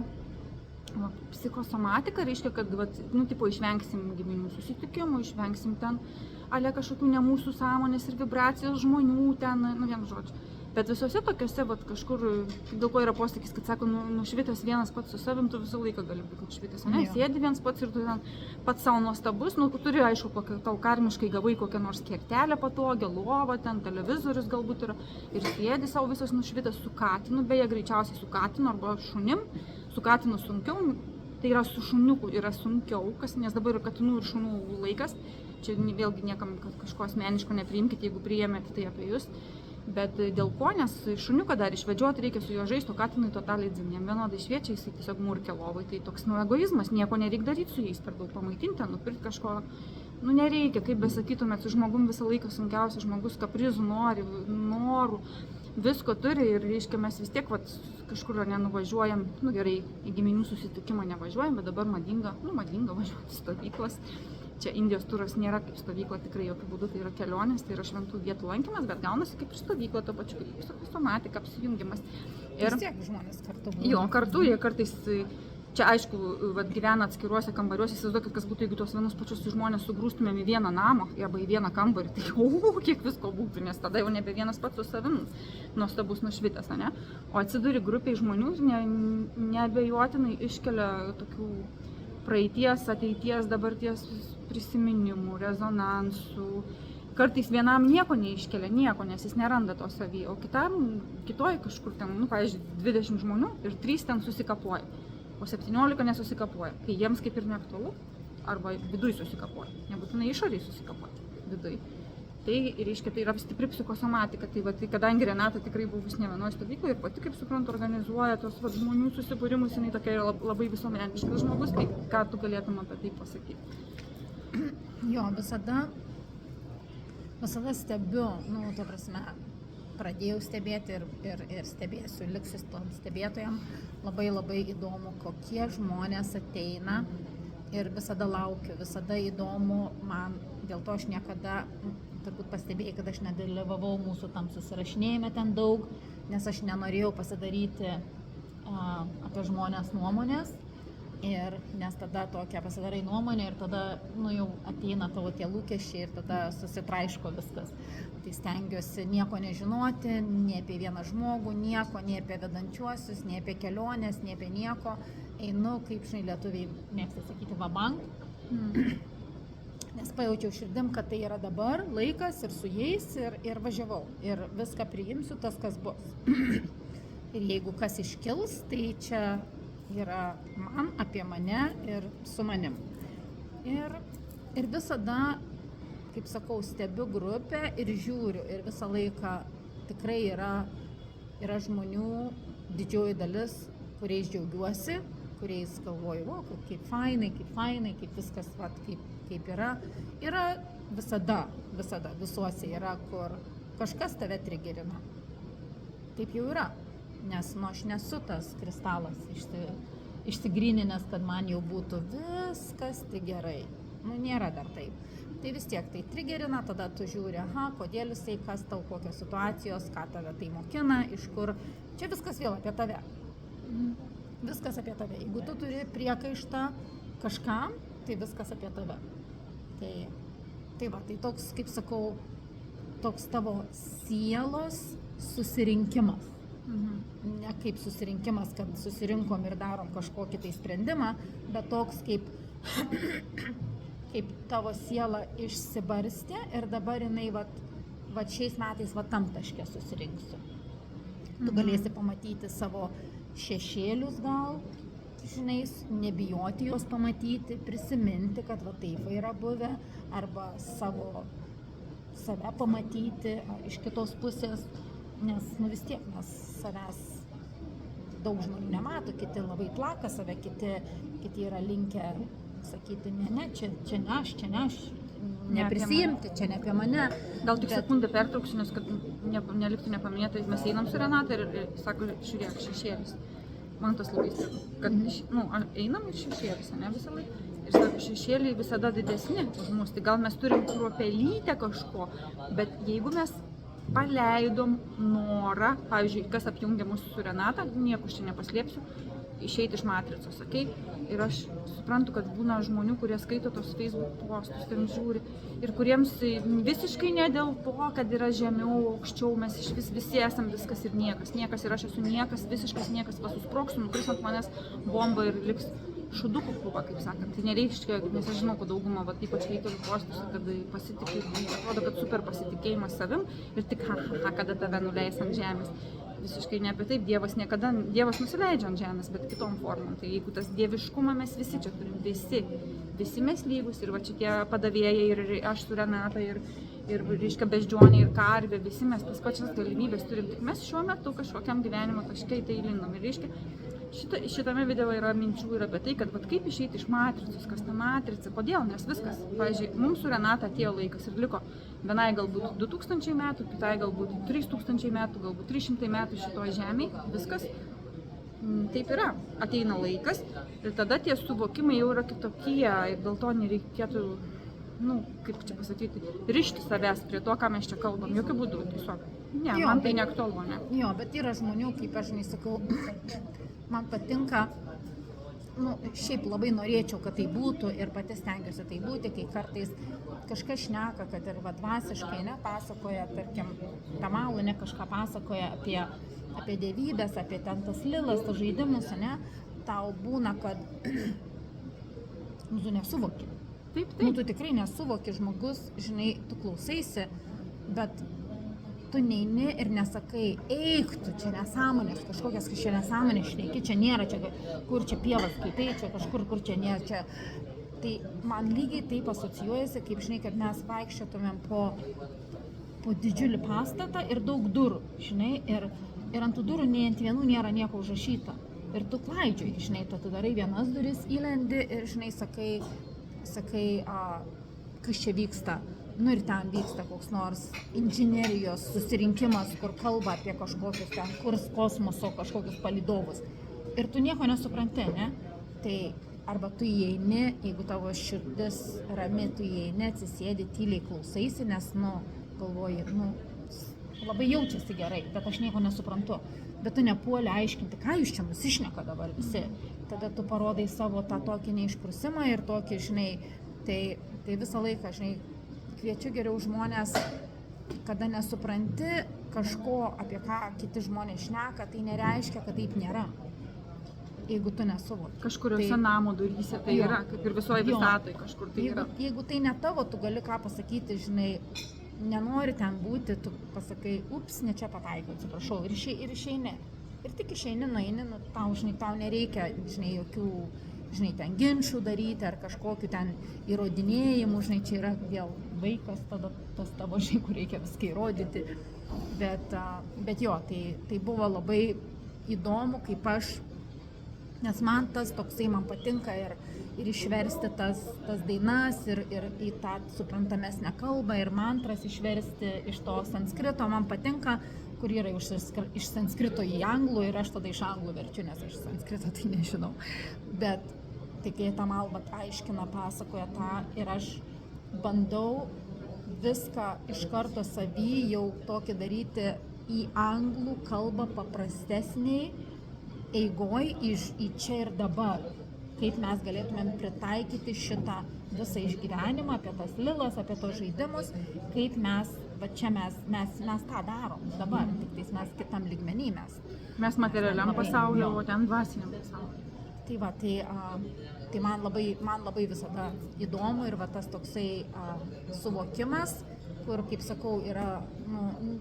psichosomatika reiškia, kad išvengsim giminių susitikimų, išvengsim ten kažkokių ne mūsų sąmonės ir vibracijos žmonių ten, vienu žodžiu. Bet visose tokiuose kažkur, dėl ko yra posakis, kad sako, nušvitęs vienas pats su savim, tu visą laiką gali būti nušvitęs, ne? Sėdi vienas pats ir tu ten pats savo nuostabus, turi aišku, tau karmiškai gavai kokią nors kertelę patogią, lovą, ten televizorius galbūt yra ir sėdi savo visas nušvitęs su katinu, beje greičiausiai su katinu arba šunim. Su katinu sunkiau, Tai yra su šuniuku yra sunkiau, nes dabar yra katinų ir šunų laikas. Čia vėlgi niekam kažko asmeniško nepriimkite, jeigu priėmėte tai apie jūs. Bet dėl ko, nes šuniuką dar išvedžioti reikia su juo žaisti, o katinai totaliai dzin, jam vienodai šviečia, jisai tiesiog murkia lovai. Tai toks egoizmas, nieko nereikia daryti su jais, per daug pamaitinti, nupirkti kažko. Nereikia, kaip besakytumėt, su žmogum visą laiką sunkiausia, žmogus kaprizų nori, norų, visko turi ir, reiškia, mes vis tiek kažkur nenuvažiuojam, gerai, į giminių susitikimą nevažiuojam, bet dabar madinga važiuoti stovyklas. Čia Indijos turas nėra kaip stovykla, tikrai jokių būdų, tai yra kelionės, tai yra šventų vietų lankymas, bet gaunasi kaip ir stovykla, to pačiu kaip psichosomatika, apsijungimas. Ir vis tiek žmonės kartu būna. Jo, kartu jie kartais, čia aišku, gyvena atskiruose kambariuose, įsivaizduokit, kas būtų, jeigu tuos vienus pačius žmonės sugrūstumėm į vieną namą arba į vieną kambarį, tai kiek visko būtų, nes tada jau nebe vienas pats su savim nuostabus nušvitęs, ne? O atsiduri grupiai žmonių ir neabejotinai iškelia tokių praeities, ateities, dabarties prisiminimų, rezonansų. Kartais vienam nieko neiškelia, nes jis neranda to savy, o kitoj kažkur ten, pavyzdžiui, 20 žmonių ir 3 ten susikapoja, o 17 nesusikapoja, kai jiems kaip ir neaktualu, arba viduj susikapoja, nebūtinai išoriai susikapoja, viduj. Tai reiškia, tai yra stipri psichosomatika, tai kadangi Renata tikrai buvus ne vienoje stovykloje ir pati, kaip suprantu, organizuoja tos žmonių susibūrimus, jinai tokia yra labai visuomeniškas žmogus, tai ką tu galėtum apie tai pasakyti? Jo, visada stebiu, to prasme, pradėjau stebėti ir stebėsiu, liksiu tom stebėtojam. Labai įdomu, kokie žmonės ateina ir visada laukiu, visada įdomu man, dėl to aš niekada, turbūt pastebėjai, kad aš nedalyvavau mūsų tam susirašinėjime ten daug, nes aš nenorėjau pasidaryti apie žmonės nuomonės. Ir nes tada tokia pasidarai nuomonė ir tada jau ateina tavo tie lūkesčiai ir tada susitraiško viskas. Tai stengiuosi nieko nežinoti, nei apie vieną žmogų, nieko, nei apie vedančiuosius, nei apie keliones, nei apie nieko. Einu, kaip lietuviai mėgsta sakyti, vabank. Nes pajaučiau širdim, kad tai yra dabar laikas ir su jais ir važiavau. Ir viską priimsiu tas, kas bus. Ir jeigu kas iškils, tai čia yra man, apie mane ir su manim. Ir visada, kaip sakau, stebiu grupę ir žiūriu. Ir visą laiką tikrai yra žmonių, didžioji dalis, kuriais džiaugiuosi, kuriais galvoju, kaip fainai, kaip viskas, kaip yra. Yra visada, visuose yra, kur kažkas tave trigerina. Taip jau yra. Nes aš nesu tas kristalas išsigryninęs, kad man jau būtų viskas tai gerai. Nėra dar taip. Tai vis tiek tai trigerina, tada tu žiūri, kodėl jisai, kas tau, kokios situacijos, ką tave tai mokina, iš kur. Čia viskas vėl apie tave. Viskas apie tave. Jeigu tu turi priekaištą kažkam, tai viskas apie tave. Tai toks, kaip sakau, toks tavo sielos susirinkimas. Ne kaip susirinkimas, kad susirinkom ir darom kažkokį tai sprendimą, bet toks kaip tavo siela išsibarstė ir dabar jinai šiais metais tam taške susirinksiu. Tu galėsi pamatyti savo šešėlius gal, nebijoti juos pamatyti, prisiminti, kad taip yra buvę, arba save pamatyti iš kitos pusės. Nes vis tiek mes savęs daug žmonių nemato, kiti labai plaka save, kiti yra linkę sakyti, ne, čia ne aš, neprisijimti, čia ne apie mane. Gal tik sekundę pertrauksiu, nes kad neliktų nepaminėta, mes einam su Renata ir sako, žiūrėk, šešėlis. Man tas labai įstrigo, kad einam ir šešėlis, ne visą laiką. Ir sako, šešėliai visada didesni už mus, tai gal mes turim kruopelytę kažko, bet jeigu mes paleidom norą, pavyzdžiui, kas apjungia mus su Renata, nieko čia nepaslėpsiu, išeiti iš matricos, okei? Ir aš suprantu, kad būna žmonių, kurie skaito tos Facebook postus, ten žiūri, ir kuriems visiškai ne dėl to, kad yra žemiau, aukščiau, mes visi esam viskas ir niekas ir aš esu niekas, visiškas niekas, susproksiu, nukris ant manęs bomba ir liks šudukų krūva, kaip sakant. Tai nereiškia, nes aš žinau, kad dauguma, ypač reikia postuose, kad pasitikė, atrodo, kad super pasitikėjimas savim ir tik kada tave nuleis ant žemės. visiškai ne apie taip, Dievas nusileidžia ant žemės, bet kitom formom. Tai jeigu tas dieviškumą mes visi čia turim, visi mes lygus ir va čia tie padavėjai ir aš su Renata ir reiškia beždžionė ir karvė, visi mes tas pačias galimybės turim, tik mes šiuo metu kažkokiam gyvenimo taškai tai lindom. Ir reiškia, šitame video yra minčių ir apie tai, kad vat, kaip išeiti iš matricos, kas ta matrica, kodėl, nes viskas, pavyzdžiui, mums su Renata atėjo laikas ir liko vienai galbūt 2000 metų, kitai galbūt 3000 metų, galbūt 300 metų šitoje žemėje, viskas taip yra, ateina laikas ir tada tie suvokimai jau yra kitokie ir dėl to nereikėtų, kaip čia pasakyti, rišti savęs prie to, ką mes čia kalbam, jokių būdų, tiesiog, ne, jo, man tai neaktualu, ne. Jo, bet yra žmonių, kaip aš nesakau, man patinka, šiaip labai norėčiau, kad tai būtų ir pati stengiuosi tai būti, kai kartais kažkas šneka, kad ir dvasiškai pasakoja, tarkim, Tamalų kažką pasakoja apie dievybės, apie ten tas lilas, tas žaidimus, tau būna, kad tu nesuvoki. Taip. Tu tikrai nesuvoki, žmogus, žinai, tu klausaisi, bet tu neini ir nesakai, eik tu, čia nesąmonės, kažkokias čia nesąmonės šneki, čia nėra, čia kur čia pievas skaitai, čia kažkur, kur čia nėra, čia. Tai man lygiai taip asocijuojasi, kaip žinai, kad mes vaikščiotumėm po didžiulį pastatą ir daug durų, žinai, ir ant tų durų nei ant vienų nėra nieko užrašyta. Ir tu klaidžioji, žinai, tu atidarai vienas duris, įlendi ir, žinai, sakai, kas čia vyksta. Ir ten vyksta koks nors inžinerijos susirinkimas, kur kalba apie kažkokius ten kosmoso, kažkokius palydovus. Ir tu nieko nesupranti, ne? Tai arba tu įeini, jeigu tavo širdis rami, tu įeini, atsisėdi, tyliai klausaisi, nes, galvoji, labai jaučiasi gerai, bet aš nieko nesuprantu. Bet tu nepuoli aiškinti, ką jūs čia nusišneka dabar visi. Tada tu parodai savo tą tokį neišprusimą ir tokį, žinai, tai visą laiką, žinai, kviečiu geriau žmonės, kada nesupranti kažko, apie ką kiti žmonės šneka, tai nereiškia, kad taip nėra. Jeigu tu nesuvoki. Kažkuriuose namo duryse tai yra, kaip ir visoje visatoje kažkur tai yra. Jeigu tai ne tavo, tu gali ką pasakyti, žinai, nenori ten būti, tu pasakai, ups, ne čia pataikiau, atsiprašau, ir išeini. Ir tik išeini, nueini, tau nereikia, žinai, jokių, žinai, ten ginčių daryti ar kažkokių ten įrodinėjimų, žinai, čia yra vėl vaikas, tada tas tavo, žinai, kur reikia viską įrodyti. Bet jo, tai buvo labai įdomu, kaip nes man tas toksai man patinka ir išversti tas dainas ir į tą suprantamesnę kalbą ir mantras išversti iš to sanskrito, man patinka, kur yra iš sanskrito į anglų ir aš tada iš anglų verčiu, nes aš sanskrito tai nežinau. Bet tai kai Tamalvat aiškina, pasakoja tą ir aš bandau viską iš karto savy jau tokį daryti į anglų kalbą paprastesniai eigoj į čia ir dabar, kaip mes galėtumėm pritaikyti šitą visą išgyvenimą, apie tas lilas, apie tos žaidimus, kaip mes tą darom dabar, tik tais mes kitam lygmenį Mes materialiam pasauliu, o ten dvasiniam pasauliu. Tai va, tai man labai visada įdomu ir va tas toksai suvokimas, kur, kaip sakau, yra,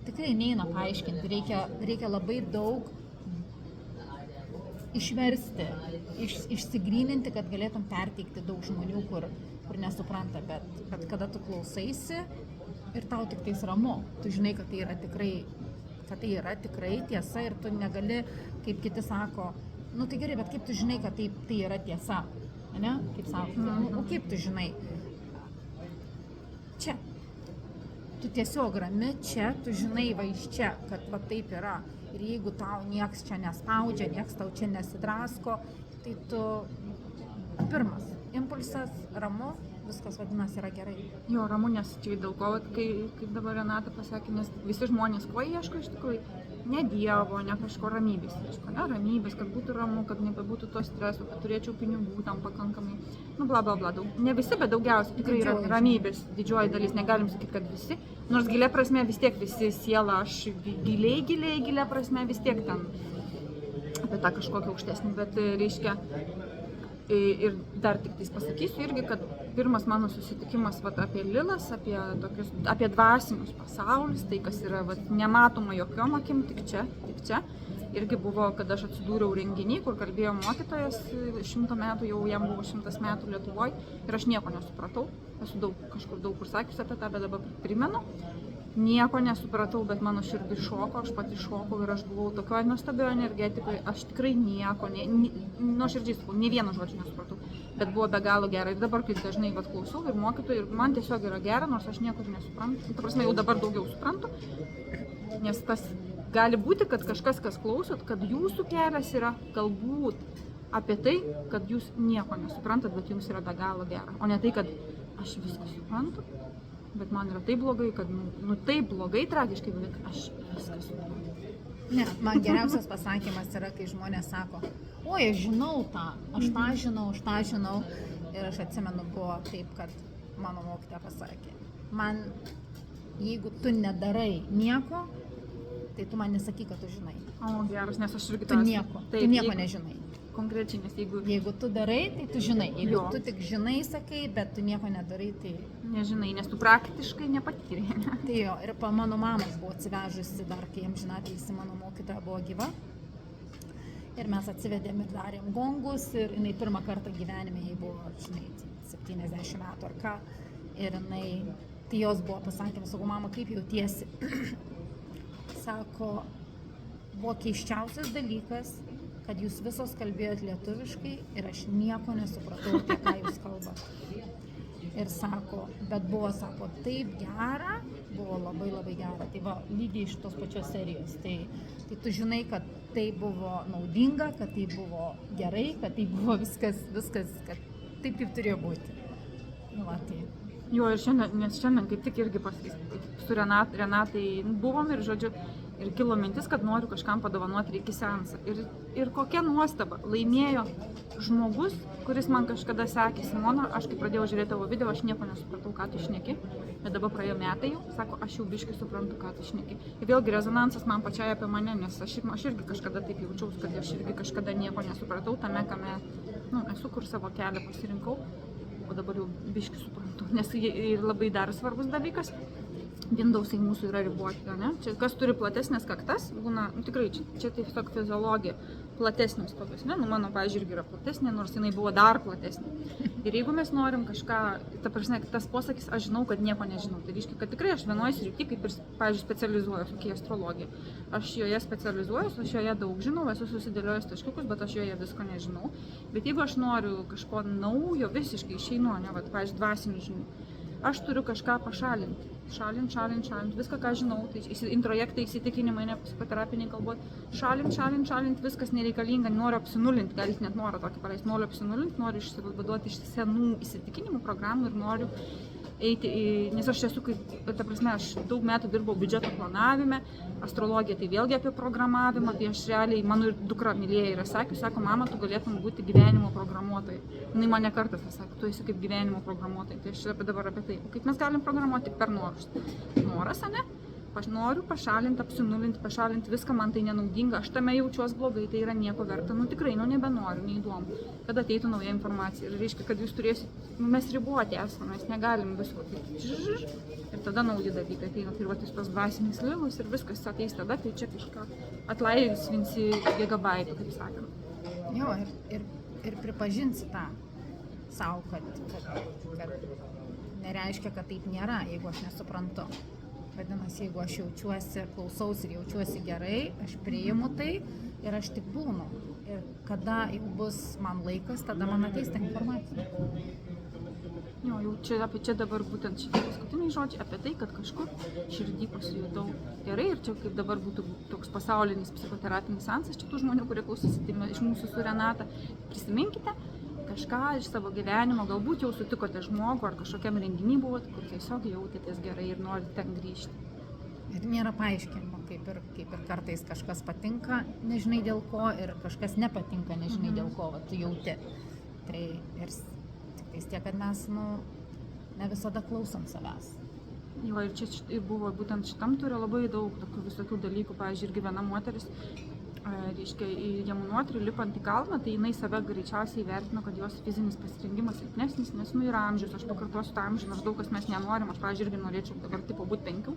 tikrai neina paaiškinti, reikia labai daug išversti, išsigryninti, kad galėtum perteikti daug žmonių, kur nesupranta, bet kada tu klausaisi ir tau tik tais ramu, tu žinai, kad tai yra tikrai tiesa ir tu negali, kaip kiti sako, tai gerai, bet kaip tu žinai, kad tai yra tiesa, ne? Kaip sako, o kaip tu žinai? Čia. Tu tiesiog rami čia, tu žinai va iš čia, kad va taip yra. Ir jeigu tau nieks čia nespaudžia, nieks tau čia nesidrasko, tai tu pirmas impulsas, ramu, viskas vadinasi yra gerai. Jo, ramu, nes čia dėl ko, kaip dabar Renata pasakė, nes visi žmonės ko ieško iš tikrųjų? Ne Dievo, ne kažko ramybės ieško, ne ramybės, kad būtų ramu, kad nebebūtų to streso, kad turėčiau pinigų tam pakankamai, bla bla bla, ne visi, bet daugiausiai tikrai yra ramybės, didžioji dalis, negalim sakyti, kad visi, nors gilia prasme vis tiek visi siela, aš giliai prasme vis tiek ten apie tą kažkokią aukštesnį, bet reiškia, ir dar tik tais pasakysiu irgi, kad pirmas mano susitikimas vat, apie lilas, apie dvasinius pasaulius, tai kas yra vat, nematoma jokiom akim, tik čia. Irgi buvo, kad aš atsidūriau renginį, kur kalbėjo mokytojas 100 metų, jau jam buvo 100 metų Lietuvoje ir aš nieko nesupratau. Esu kažkur daug kur sakius apie tą, bet dabar primenu. Nieko nesupratau, bet mano širdis šoko, aš pati šokau ir aš buvau tokioje nuostabioje energetikoje, aš tikrai nieko, nuoširdžiai sakau, nė vieno žodžio nesupratau, bet buvo be galo gera. Ir dabar, kai dažnai vat, klausau ir mokytojų, ir man tiesiog yra gera, nors aš nieko nesuprantu. Ta prasme, jau dabar daugiau suprantu, nes tas gali būti, kad kažkas, kas klausot, kad jūsų kelias yra galbūt apie tai, kad jūs nieko nesuprantat, bet jums yra be galo gera, o ne tai, kad aš viską suprantu. Bet man yra taip blogai, kad, taip blogai, tragiškai, bet aš viską suprantu. Ne, man geriausias pasakymas yra, kai žmonės sako, oi, aš žinau tą, aš tą žinau. Ir aš atsimenu, buvo taip, kad mano mokytoja pasakė, man, jeigu tu nedarai nieko, tai tu man nesakyk, kad tu žinai. O, geras, nes aš irgi tu nieko nežinai. Konkrečiai, nes jeigu tu darai, tai tu žinai. Jeigu tu tik žinai, sakai, bet tu nieko nedarai, tai... Nežinai, nes tu praktiškai nepatyrė. Tai jo, ir mano mama buvo atsivežusi dar, kai amžinatilsį mano mokytoja buvo gyva. Ir mes atsivedėm ir darėm gongus ir jinai pirmą kartą gyvenime, jai buvo, žinai, 70 metų ar ką. Ir jinai, tai jos buvo pasakymas, sakau, mama, kaip jautiesi? Sako, buvo keisčiausias dalykas, kad jūs visos kalbėjot lietuviškai ir aš nieko nesupratau, apie ką jūs kalbate. Ir sako, bet buvo, sako, taip gera, buvo labai labai gera. Tai va, lygiai iš tos pačios serijos. Tai tu žinai, kad tai buvo naudinga, kad tai buvo gerai, kad tai buvo viskas, kad taip kaip turėjo būti. Va, tai. Jo, ir šiandien kaip tik irgi su Renatai buvom ir, žodžiu, ir kilo mintis, kad noriu kažkam padovanoti reiki seansą. Ir kokia nuostaba, laimėjo žmogus, kuris man kažkada sakė, Simona, aš kai pradėjau žiūrėti tavo video, aš nieko nesupratau, ką tu šneki, bet dabar praėjo metai jau, sako, aš jau biškai suprantu, ką tu šneki. Ir vėlgi rezonansas man pačiai apie mane, nes aš irgi kažkada taip jaučiausi, kad aš irgi kažkada nieko nesupratau tame, kame, esu, kur savo kelią pasirinkau. O dabar jau biškai suprantu, nes ir labai dar svarbus dalykas, Windows-ai mūsų yra riboti, ne? Čia kas turi platesnės kaktas, būna, tikrai, čia tiesiog fiziologija, platesnės tokios, ne? Mano, pavyzdžiui, irgi yra platesnė, nors jinai buvo dar platesnė. Ir jeigu mes norim kažką, ta prasme, tas posakis, aš žinau, kad nieko nežinau, tai reiškia, kad tikrai aš vienoje srityje, kaip ir, pavyzdžiui, specializuojuosi, kokia astrologija. Aš joje specializuojuosi, aš joje daug žinau, esu susidėliojęs taškiukus, bet aš joje visko nežinau. Bet jeigu aš noriu kažko naujo, visiškai išeinu, ne, vat, pavyzdžiui, dvasinių žinių, aš turiu kažką pašalinti. Šalint, viską, ką žinau, tai introjektai, įsitikinimai, ne psichoterapiniai kalbot, šalint, viskas nereikalinga, noriu apsinulinti, galit net norą tokį paleisti, noriu apsinulinti, noriu išsivaduoti iš senų įsitikinimų programų ir noriu eiti į, nes aš esu, ta prasme, aš daug metų dirbau biudžeto planavime, astrologija tai vėlgi apie programavimą, tai aš realiai, mano ir dukra mylėja yra sakius, sako, mama, tu galėtum būti gyvenimo programuotojai. Jinai mane kartą pasakė, tu esi kaip gyvenimo programuotojai, tai aš dabar apie tai, kaip mes galim programuoti tik per norus. Noras, ane? Aš noriu pašalinti, apsinulinti, pašalinti viską, man tai nenaudinga, aš tame jaučiuos blogai, tai yra nieko verta, tikrai, nebenoriu, neįdomu, kad ateitų nauja informacija ir reiškia, kad jūs turėsit, mes riboti esame, mes negalim visko, ir tada nauji dalykai ateina, tai vat tos dvasiniais lilus ir viskas ateis tada, tai čia kažką atlaisvinsi gigabaitų, kaip sakant. Jo, ir pripažinsi tą savo, kad nereiškia, kad taip nėra, jeigu aš nesuprantu. Vadinasi, jeigu aš jaučiuosi, klausausi ir jaučiuosi gerai, aš priimu tai ir aš tik būnu. Ir kada jau bus man laikas, tada man ateis ta informacija. Jo, jau čia dabar būtent šitie paskutiniai žodžiai apie tai, kad kažkur širdį pasijutau gerai ir čia kaip dabar būtų toks pasaulinis psichoterapinis seansas, čia tų žmonių, kurie klausysite iš mūsų su Renata, prisiminkite kažką iš savo gyvenimo, galbūt jau sutikote žmogų ar kažkokiam renginy buvot, kur tiesiog jautėtės gerai ir norite ten grįžti. Ir nėra paaiškinimo, kaip ir kartais kažkas patinka, nežinai dėl ko, ir kažkas nepatinka, nežinai dėl ko, va, tu jauti. Tai ir tik tiek, kad mes, ne visada klausom savęs. Jo, ir čia buvo būtent šitam turė labai daug tokių visokių dalykų, pavyzdžiui, irgi viena moteris, reiškia, į Jamunotrį lipant į kalną, tai jinai save greičiausiai vertino, kad jos fizinis pasirengimas silpnesnis, nes yra amžius, aš pakartosiu tą amžių, nors daug kas mes nenorim, aš, pavyzdžiui, irgi norėčiau dabar tipo būti 5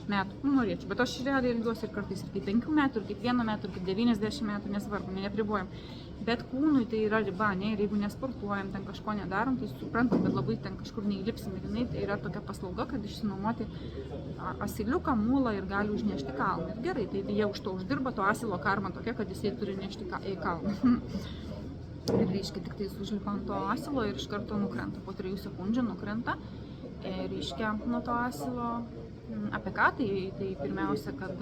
metų, norėčiau, bet aš realiai ilgiuosi ir kartais ir kaip 5 metų, ir kaip 1 metų, ir kaip 90 metų, nesvarbu, nepribojam. Bet kūnui tai yra riba, ne, ir jeigu nesportuojam, ten kažko nedarom, tai suprantam, kad labai ten kažkur neįlipsim, ir jinai tai yra tokia paslauga, kad išsinuomoti asiliuką, mulą ir gali užnešti kalną. Ir gerai, tai jie už to uždirba, to asilo karma tokia, kad jisai turi nešti į kalną. Ir reiškia, tik tai užlipa ant to asilo ir iš karto nukrenta, po 3 sekundžių nukrenta, reiškia, nuo to asilo. Apie ką tai pirmiausia, kad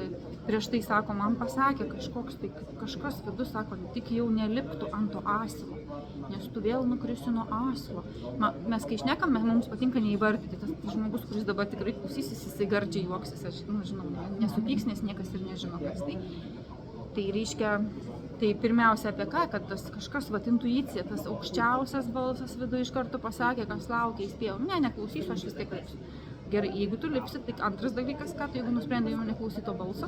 prieš tai, sako, man pasakė kažkas vidus, sako, tik jau neliptų ant to asilo, nes tu vėl nukrisi nuo asilo. Mes kai šnekam, mums patinka neįvardyti, tas žmogus, kuris dabar tikrai klausysis, jisai gardžiai juoksis, aš žinau, nesupyks, nes niekas ir nežino, kas tai. Tai reiškia, tai pirmiausia apie ką, kad tas kažkas, intuicija, tas aukščiausias balsas viduje iš karto pasakė, kas laukia, įspėjau, neklausysiu, aš vis tiek lipsiu. Gerai, jeigu tu lipsi, tai antras dalykas, ką tu, jeigu nusprendai jau neklausyti to balso,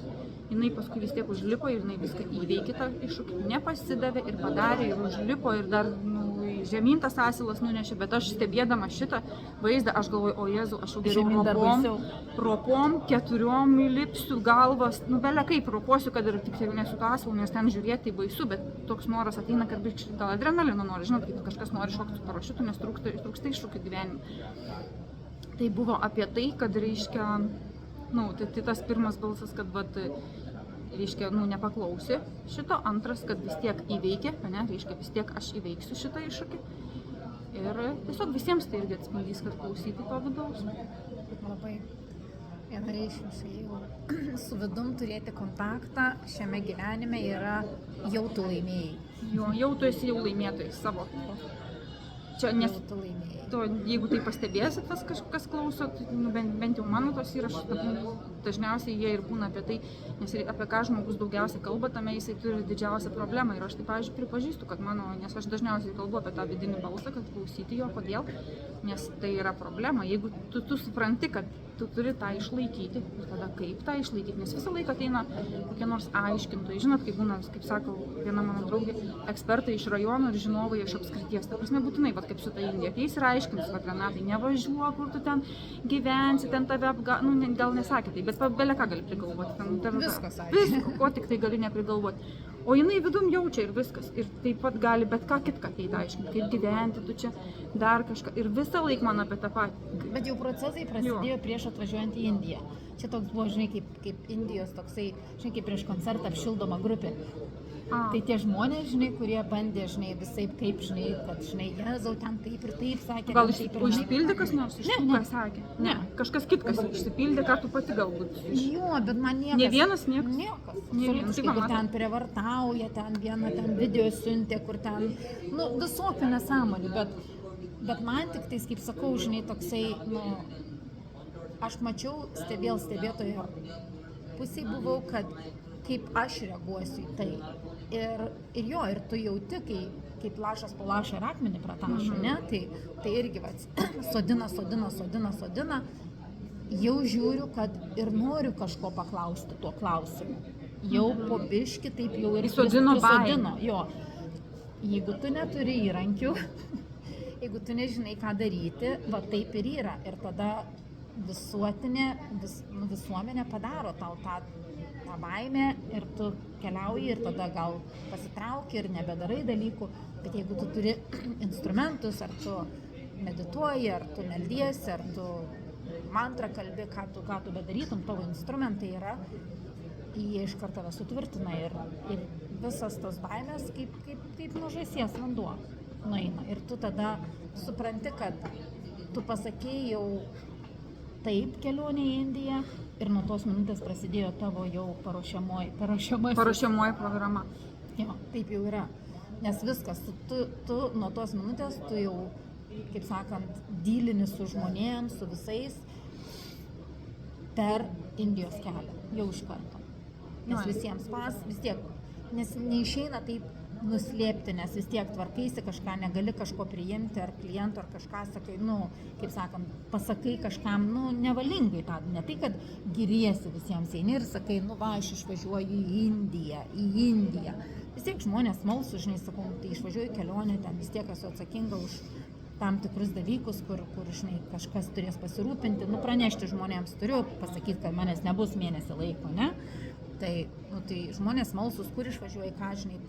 jinai paskui vis tiek užlipo ir jinai viską įveikė tą iššūkį, nepasidavė ir padarė ir užlipo ir dar žemyn tas asilas nunešė, bet aš stebėdama šitą vaizdą, aš galvoju, o Jėzau, aš jau geriau ropom 4 lipsiu galvas, bele kaip roposiu, kad ir tik nesu to asilu, nes ten žiūrėti tai baisu, bet toks noras ateina, kad gal adrenalino nori, žinot, kaip kažkas nori šokti su parašiutu, nes trūksta iššūkių gyvenime. Tai buvo apie tai, kad reiškia, tai tas pirmas balsas, kad reiškia, nepaklausė šito, antras, kad vis tiek įveikė, reiškia, vis tiek aš įveiksiu šitą iššūkį. Ir tiesiog visiems tai irgi atspindys, kad klausyti to vidaus. Labai vienareikšmiškai jau su vidum turėti kontaktą šiame gyvenime yra jau tu laimėjai. Jau tu esi jau laimėtojas savo. Čia, nes jeigu tai pastebėsit, kas klauso, bent jau mano tos įrašus, dažniausiai jie ir būna apie tai, nes apie ką žmogus daugiausiai kalba, tame jisai turi didžiausią problemą. Ir aš tai, pavyzdžiui, pripažįstu, kad nes aš dažniausiai kalbu apie tą vidinį balsą, kad klausyti jo, kodėl, nes tai yra problema. Jeigu tu supranti, kad tu turi tą išlaikyti, ir tada kaip tą išlaikyti, nes visą laiką ateina kokie nors aiškintojai, žinot, kaip būna, kaip sako viena mano draugė, ekspertai iš rajono ir žinovai iš apskrities. Ta prasme, būtinai, kaip su ta Indija, ateis ir aiškins, Renatai, nevažiuok, kur tu ten gyvensi, ten tave gal nesakė tai, bet bele ką gali prigalvoti. Viskas, visko, ko tik tai gali neprigalvoti. O jinai vidum jaučia ir viskas. Ir taip pat gali bet ką kitką ateiti aiškinti, kaip gyventi, tu čia dar kažką. Ir visą laiką man apie tą patį. Bet jau procesai prasidėjo prieš atvažiuojant į Indiją. Čia toks buvo, žinai, kaip Indijos toksai, žinai, kaip prieš koncertą apšildoma grupė. Tai tie žmonės, žinai, kurie bandė, žinai, visaip kaip, žinai, kad, žinai, Jėzau, ten taip ir taip sakė. Gal išsipildė kas nors iš tų, ką sakė? Ne, kažkas kitkas išsipildė, ką tu pati galbūt. Jo, bet man niekas. Ne vienas, niekas. Niekas. Kur ten prievartauja, ten vieną ten video siuntė, kur ten, visokių nesąmonių, bet man tik tais, kaip sakau, žinai, toksai, aš mačiau stebėtojo pusėje buvau, kad kaip aš reaguosiu į tai. Ir tu jauti, kaip lašas po lašą ir akmenį pratašo, ne? Tai irgi sodina. Jau žiūriu, kad ir noriu kažko paklausti tuo klausimu. Jau po biškį taip jau ir sodino. Jo. Jeigu tu neturi įrankių, jeigu tu nežinai, ką daryti, taip ir yra. Ir tada visuomenė padaro tau tą baimę ir tu keliauji ir tada gal pasitrauki ir nebedarai dalykų. Bet jeigu tu turi instrumentus, ar tu medituoji, ar tu meldiesi, ar tu mantrą kalbi, ką tu bedarytum, tavo instrumentai yra, jie iš karto tave sutvirtina ir visas tos baimės kaip nuo žąsies vanduo nueina. Ir tu tada supranti, kad tu pasakei jau taip kelionė į Indiją ir nuo tos minutės prasidėjo tavo jau paruošiamoji programa. Jo, taip jau yra. Nes viskas, tu nuo tos minutės tu jau, kaip sakant, dylini su žmonėms, su visais per Indijos kelią, jau iš karto. Nes visiems vis tiek, nes neišeina taip nuslėpti, nes vis tiek tvarkaisi kažką, negali kažko priimti, ar kliento, ar kažką sakai, kaip sakant, pasakai kažkam, nevalingai tą, ne tai, kad giriesi visiems eini ir sakai, aš išvažiuoju į Indiją. Vis tiek žmonės smalsūs, žinai, sakau, tai išvažiuoju į kelionę, ten vis tiek esu atsakinga už tam tikrus dalykus, kur žinai, kažkas turės pasirūpinti, pranešti žmonėms turiu, pasakyti, kad manęs nebus mėnesį laiko, ne? Tai žmonės smalsūs, kur išvažiuoja, ką, žinai,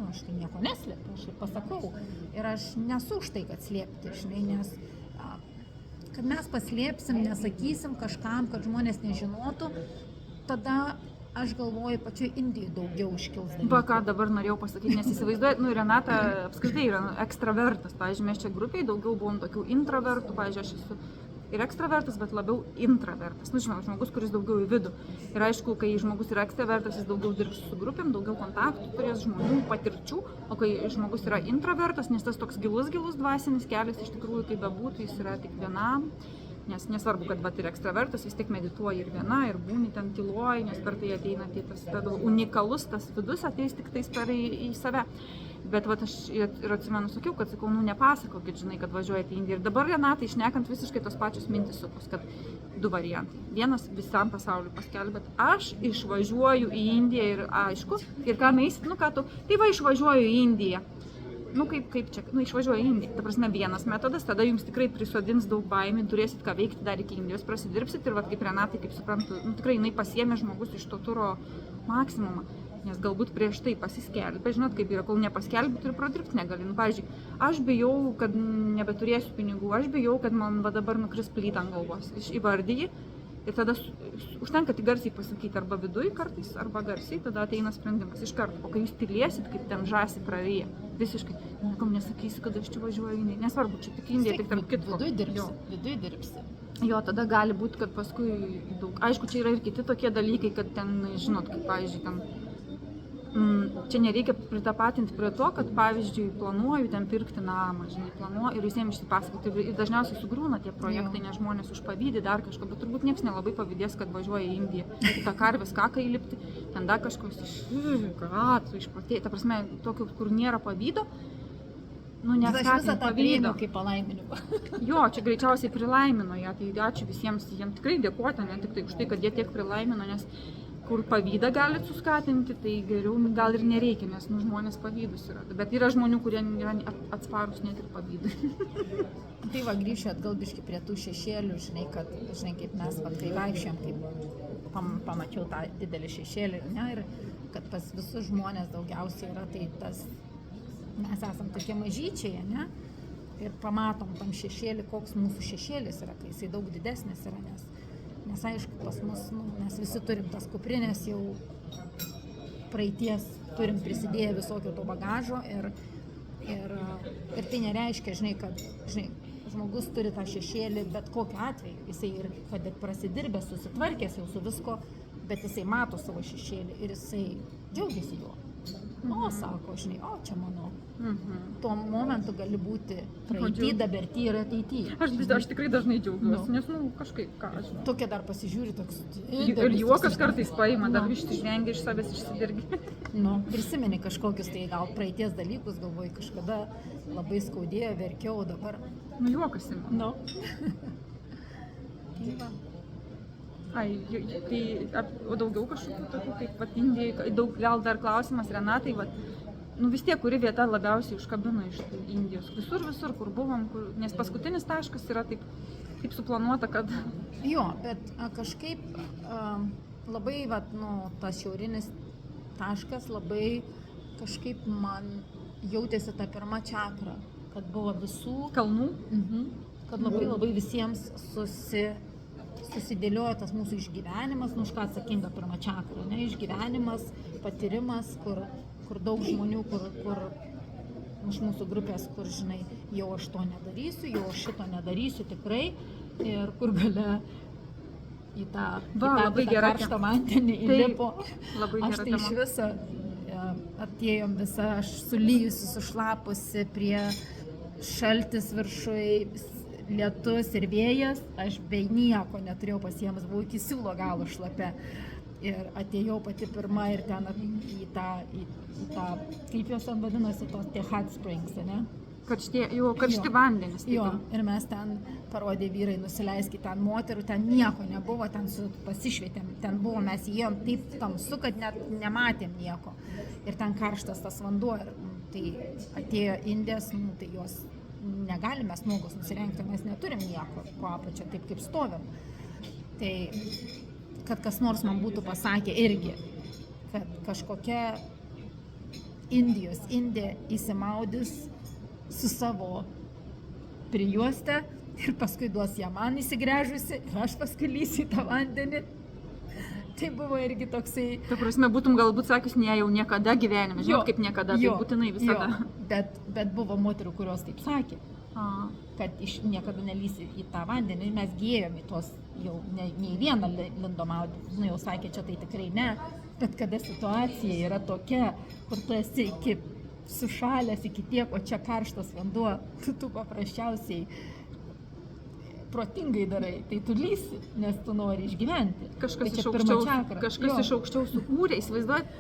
aš tai nieko neslėpiu, aš ir pasakau. Ir aš nesu už tai, kad slėpti, žinai, nes kad mes paslėpsim, nesakysim kažkam, kad žmonės nežinotų, tada aš galvoju, pačioj Indijai daugiau iškils dalykų. Ką dabar norėjau pasakyti, nes įsivaizduoju, Renata apskritai yra ekstravertas. Pavyzdžiui, mes čia grupiai daugiau buvom tokių introvertų, pavyzdžiui, aš esu ir ekstravertas, bet labiau intravertas. Žmogus, kuris daugiau į vidų. Ir aišku, kai žmogus yra ekstravertas, jis daugiau dirbs su grupėm, daugiau kontaktų turės, žmonių, patirčių, o kai žmogus yra intravertas, nes tas toks gilus dvasinis kelias, iš tikrųjų, kaip bebūtų, jis yra tik vienam. Nes nesvarbu, kad ir ekstravertas vis tiek medituoja ir viena, ir būni ten tyloji, nes per tai ateina tas unikalus, tas vidus ateis tik tais per į save. Bet aš ir atsimenu, sakau, nepasakokit, žinai, kad važiuojate į Indiją. Ir dabar Renatai šnekant visiškai tos pačios mintis supus, kad 2 variantai. Vienas visam pasauliu paskelbėt, aš išvažiuoju į Indiją ir aišku, ir ką meisit, tai išvažiuoju į Indiją. Kaip čia, išvažiuoja į Indiją. Ta prasme, vienas metodas, tada jums tikrai prisodins daug baimių, turėsit ką veikti dar iki Indijos, prasidirbsit ir kaip Renatai, kaip suprantu, tikrai jinai pasiėmė žmogus iš to turo maksimumą, nes galbūt prieš tai pasiskelbė, žinot, kaip yra, kol nepaskelbė, turi pradirbti negali. Pavyzdžiui, aš bijau, kad nebeturėsiu pinigų, aš bijau, kad man dabar nukris plyta ant galvos. Įvardyji. Ir tada užtenka tik garsiai pasakyti arba viduj kartais, arba garsiai, tada ateina sprendimas iš karto. O kai jūs tylėsit, kaip ten žąsį praryja, visiškai, niekam nesakysi, kad aš čia važiuoju į Indiją. Nesvarbu, čia tik Indija, tik tarp kitko. Viduj dirbsi. Jo, tada gali būti, kad paskui daug. Aišku, čia yra ir kiti tokie dalykai, kad ten, žinot, kaip pavyzdžiui, ten čia nereikia pritapatinti prie to, kad pavyzdžiui planuoju ten pirkti namą, žinai, planuoju ir visiems išsipasakoti. Ir dažniausiai sugriūna tie projektai, nes žmonės užpavydė dar kažko, bet turbūt niekas nelabai pavydės, kad važiuoja į Indiją. Ta karvės kaką įlipti, ten dar kažkoks išprotėti. Ta prasme, tokio, kur nėra pavydo, neskatinti pavydo. Kaip palaiminimą. Jo, čia greičiausiai prilaimino ją, tai ačiū visiems, jiems tikrai dėkoti, ne tik tai už tai, kad jie tiek prilaimino, nes kur pavydą galit suskatinti, tai geriau gal ir nereikia, nes žmonės pavydus yra. Bet yra žmonių, kurie yra atsparūs net ir pavydui. Tai grįšiu atgal biškį prie tų šešėlių, žinai, kaip mes kai vaikščiam, kaip pamačiau tą didelį šešėlį, ne, ir kad pas visus žmonės daugiausiai yra, tai mes esam tokie mažyčiai, ne, ir pamatom tam šešėlį, koks mūsų šešėlis yra, kai jisai daug didesnis yra, nes aišku, pas mus, mes visi turim tas kuprinės jau praeities, turim prisidėję visokio to bagažo ir tai nereiškia, žinai, kad žmogus turi tą šešėlį bet kokiu atveju, jisai ir kad prasidirbęs, susitvarkęs jau su visko, bet jisai mato savo šešėlį ir jisai džiaugiasi juo. Sako, žinai, čia mano. Tuo momentu gali būti praeity, dabarty ir ateity. Aš tikrai dažnai džiaugiuosi, nes, kažkaip, ką aš žinau. Tokia dar pasižiūri toks. Ir juokas kartais paima, dar išvengia iš savęs išsidirgi. Prisimeni kažkokius tai gal praeities dalykus, galvoju, kažkada labai skaudėjo, verkiau, dabar. Juokas ima. Tai daugiau kažkokių tokių, kaip Indijai, daug gal dar klausimas Renatai, vis tiek, kuri vieta labiausiai užkabino iš Indijos? Visur, kur buvom, nes paskutinis taškas yra taip suplanuota, kad... Jo, bet kažkaip labai, tas šiaurinis taškas labai kažkaip man jautėsi ta pirma čakra, kad buvo visų... Kalnų? Kad labai visiems susidėliojo tas mūsų išgyvenimas, už ką atsakinga pirma čakra, ne, išgyvenimas, patyrimas, kur daug žmonių, kur iš mūsų grupės, kur, žinai, jau aš to nedarysiu, jau aš šito nedarysiu tikrai, ir kur gale į tą karštą vandenį įlipo. Aš tai iš viso atėjom visą, aš sulyjusi, sušlapusi, prie šaltis viršui, lietus ir vėjas, aš be nieko neturėjau pasiemus, buvau iki siūlo galo šlapia. Ir atėjau pati pirma ir ten į tą, kaip jos ten vadinasi, tie hot springs, ne? Karšti Jo. vandenys. Jo, ir mes ten parodė vyrai, nusileiskit, ten moterų, ten nieko nebuvo, ten pasišvietėm, ten buvo, mes įėjom taip tamsu, kad net nematėm nieko. Ir ten karštas tas vanduo, ir tai atėjo indės, tai jos negalime mes nuogos nusirengti, mes neturim nieko po apačia, taip kaip stovim. Tai, kad kas nors man būtų pasakę irgi, kad kažkokia Indė įsimaudys su savo prijuostę ir paskui duos ją man įsigręžusi ir aš paskui lysiu į tą vandenį. Tai buvo irgi toksai... Ta prasme, būtum galbūt sakys, ne jau niekada gyvenime, žinot kaip niekada, tai būtinai visada. Jo, bet buvo moterų, kurios taip sakė, kad niekada nelysi į tą vandenį. Mes gėjom į tos, jau ne į vieną lindom maudytis, jau sakė, čia tai tikrai ne, bet kada situacija yra tokia, kur tu esi sušalęs iki tiek, o čia karštas vanduo, tu paprasčiausiai protingai darai, tai tu lysi, nes tu nori išgyventi. Kažkas tai iš aukščiau sukūrė, įsivaizduojat,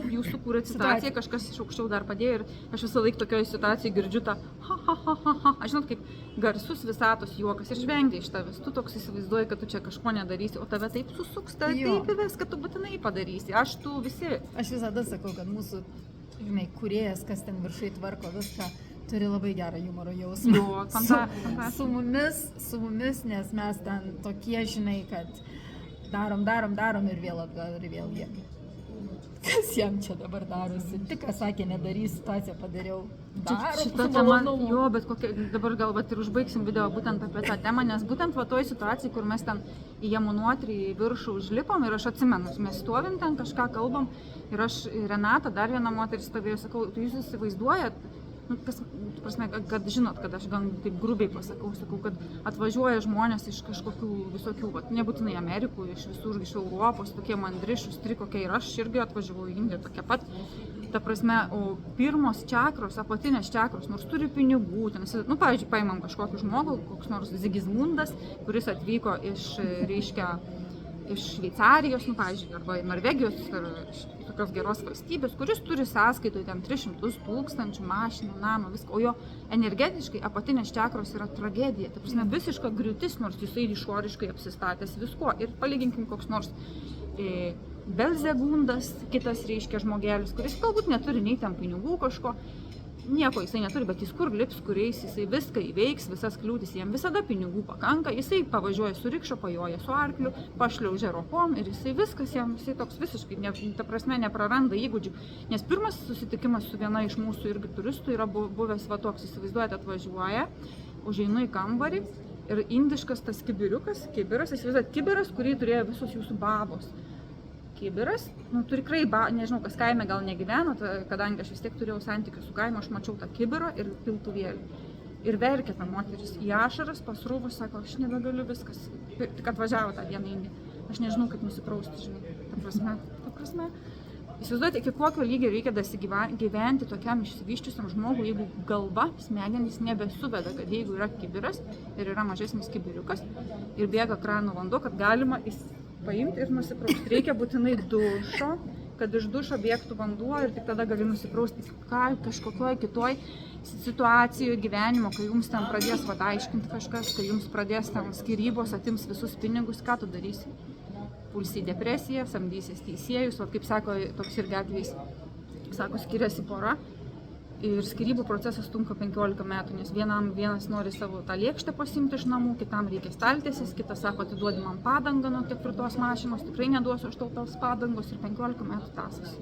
jūs sukūrė situaciją, kažkas iš aukščiau dar padėjo ir aš visą laiką tokioje situacijoje girdžiu tą ha. Aš žinot, kaip garsus visatos juokas ir žvengia iš tavęs. Tu toks įsivaizduoji, kad tu čia kažko nedarysi, o tave taip susuks, taip įves, kad tu būtinai padarysi. Aš visada sakau, kad mūsų, žinai, kūrėjas, kas ten viršai tvarko viską, turi labai gerą humoro jausmą. Jo, su mumis, nes mes ten tokie, žinai, kad darom ir vėl atgal ir vėl jie. Kas jam čia dabar darosi? Tik ką sakė, nedarys, situaciją padariau. Šitą temą, jo, bet dabar gal ir užbaigsim video būtent apie tą temą, nes būtent va toj situacijai, kur mes ten į Jamunuotrį į viršų užlipom ir aš atsimenu, mes stovim ten, kažką kalbam ir aš, Renata, dar viena moteris stovėjo, sakau, jūs įsivaizduojat, prasme, kad žinot, kad aš gan taip grubiai pasakau, kad atvažiuoja žmonės iš kažkokių visokių, nebūtinai Amerikų, iš visur, iš Europos, tokie mandri, šustri, kokie ir aš irgi atvažiavau į Indiją tokia pat. Ta prasme, o pirmos čakros, apatinės čakros, nors turi pinigų, ten, pavyzdžiui, paimam kažkokį žmogų, koks nors Zigismundas, kuris atvyko iš Šveicarijos, pavyzdžiui, arba Norvegijos, tokios geros valstybės, kuris turi sąskaitoje ten 300 000 mašinų, namą, viską, o jo energetiškai apatinės čakros yra tragedija, tai prasme visiška griūtis, nors jisai išoriškai apsistatęs visko. Ir palyginkim koks nors Belzegundas, kitas reiškia žmogelis, kuris galbūt neturi nei ten pinigų kažko, nieko jisai neturi, bet jis kur lips, kuriais jisai viską įveiks, visas kliūtis, jam visada pinigų pakanka, jisai pavažiuoja su rikša, pajoja su arkliu, pašliaužia ropom ir jisai viskas jam, jisai toks visiškai, ta prasme, nepraranda įgūdžių. Nes pirmas susitikimas su viena iš mūsų irgi turistų yra buvęs va toks, įsivaizduojate, atvažiuoja, užeinu į kambarį ir indiškas tas kibiras, įsivaizduojate, kibiras, kurį turėjo visos jūsų babos. Kibiras, tikrai, nežinau, kas kaime gal negyveno, kadangi aš vis tiek turėjau santykių su kaimo, aš mačiau tą kibirą ir piltuvėlį. Ir verkė ta moteris į ašaras, pasrūvus, sako, aš nebegaliu viskas, tik atvažiavo tą dieną į Indiją, aš nežinau, kaip nusiprausti, žinai, ta prasme. Įsivaizduojate, iki kokio lygio reikia gyventi tokiam išsivyščiusiam žmogui, jeigu galva, smegenys nebesuveda, kad jeigu yra kibiras ir yra mažesnis kibiriukas ir bėga krano vanduo, kad galima paimti ir nusiprausti. Reikia būtinai dušo, kad iš dušo bėgtų vanduo ir tik tada gali nusiprausti kažkokioj kitoj situacijoje gyvenimo, kai jums ten pradės aiškinti kažkas, kai jums pradės ten skyrybos, atims visus pinigus, ką tu darysi? Pulsi į depresiją, samdysis teisėjus, kaip sako, toks irgi atvejis, sako, skiriasi pora ir skyrybų procesas trunka 15 metų, nes vienas nori savo tą lėkštę pasiimti iš namų, kitam reikia staltiesės, kitas sako, atiduodi man padangą nuo ketvirtos mašinos, tikrai neduosiu aš tau tos padangos ir 15 metų tąsas.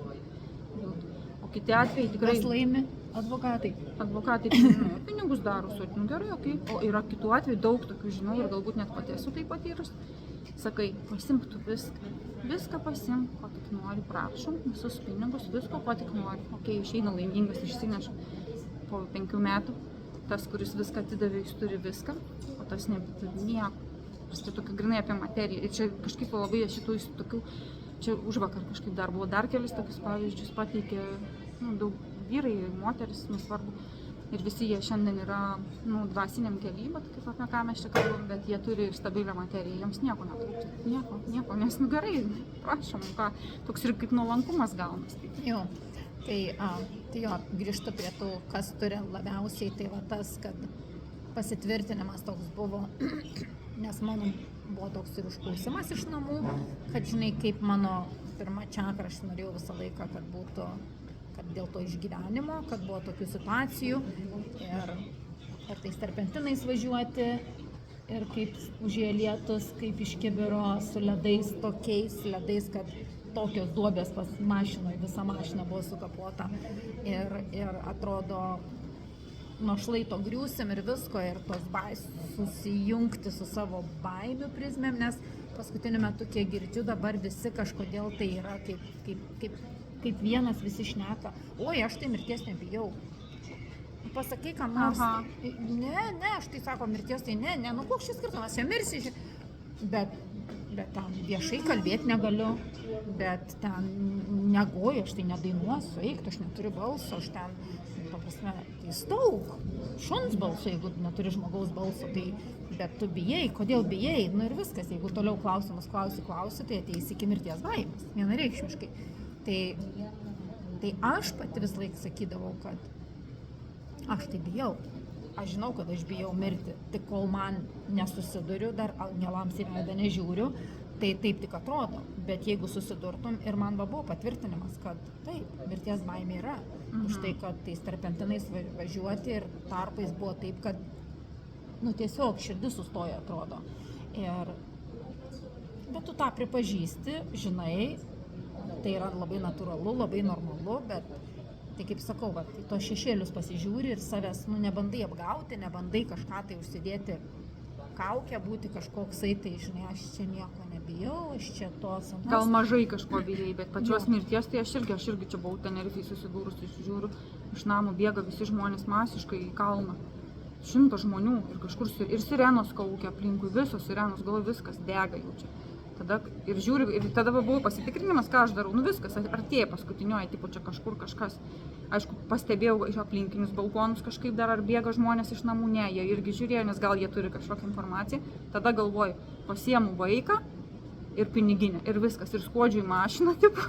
O kiti atvejai tikrai... Kas laimi? Advokatai. Advokatai pinigus daro, gerai, okei. O yra kitų atvejų, daug tokių žinau ir galbūt net pati esu tai patyrus. Sakai, pasimk tu viską pasimk, ko tik nori, prašom, visus pinigus, visko, ko tik nori. Okei, išeina laimingas, išsineša po 5 metų. Tas, kuris viską atidavė, jis turi viską, o tas nebeturi nieko. Tai tokia grinai apie materiją. Ir čia kažkaip labai šitų tokių, čia užvakar kažkaip dar buvo dar kelis tokius pavyzdžius pateikė, daug vyrai, moteris, nesvarbu. ir visi jie šiandien yra dvasiniam kely, bet kaip apie ką mes čia kalbam, bet jie turi ir stabilią materiją, jiems nieko netrūksta, nieko, nes gerai, prašom, ką, toks ir kaip nuolankumas gaunas. Jo, tai jo, grįžtu prie to, kas turi labiausiai, tai va tas, kad pasitvirtinimas toks buvo, nes mano buvo toks ir užklausimas iš namų, kad žinai, kaip mano pirma čakra, aš norėjau visą laiką, kad būtų, kad dėl to išgyvenimo, kad buvo tokių situacijų ir tais terpentinais važiuoti ir kaip užėjo lietus, kaip iš kibiro su ledais, tokiais ledais, kad tokios duobės pas mašinoje, visa mašina buvo sukapota ir atrodo nuo šlaito griūsim ir visko ir tos susijungti su savo baimių prizmėm, nes paskutiniu metu, kiek girdžiu, dabar visi kažkodėl tai yra kaip vienas visi šneka, oi, aš tai mirties nebijau. Pasakai, kam nors, ne, aš tai sako, mirties tai ne, nu koks šis skirtumas, čia mirsi, bet ten viešai kalbėti negaliu, bet ten negoju, aš tai nedainuosiu, eik, aš neturiu balso, aš ten, paprasme, tai staug, šuns balso, jeigu neturi žmogaus balso, tai, bet tu bijai, kodėl bijai, nu ir viskas, jeigu toliau klausimus klausi, tai ateisi iki mirties baimės, vienareikšmiškai. Tai aš pati vis laik sakydavau, kad aš tai bijau. Aš žinau, kad aš bijau mirti, tik kol man nesusiduriu, dar angelams į veidą nežiūriu, tai taip tik atrodo. Bet jeigu susidurtum ir man buvo patvirtinimas, kad taip, mirties baimė yra. Už tai, kad tais terpentinais važiuoti ir tarpais buvo taip, kad tiesiog širdis sustoja, atrodo. Bet tu tą pripažįsti, žinai, tai yra labai natūralu, labai normalu, bet tai kaip sakau, tai tos šešėlius pasižiūri ir savęs nebandai apgauti, nebandai kažką tai užsidėti kaukę, būti kažkoksai, tai žinai, aš čia nieko nebijau, aš čia tos... Gal mažai kažko bijai, bet pačios mirties, tai aš irgi čia buvau Tenerifėj susidūrus, žiūriu, iš namų bėga visi žmonės masiškai į kalną. 100 žmonių ir kažkur ir sirenos kaukia aplinkui, visos sirenos, galvoju, viskas dega jau čia. Tada ir žiūriu, ir tada buvo pasitikrinimas, ką aš darau, viskas, artėja paskutinioji, tipo čia kažkur kažkas. Aišku, pastebėjau iš aplinkinius balkonus kažkaip dar, ar bėga žmonės iš namų, ne, jie irgi žiūrėjo, nes gal jie turi kažkokią informaciją. Tada galvoju, pasiemu vaiką ir piniginę, ir viskas, ir skuodžiu į mašiną, tipo.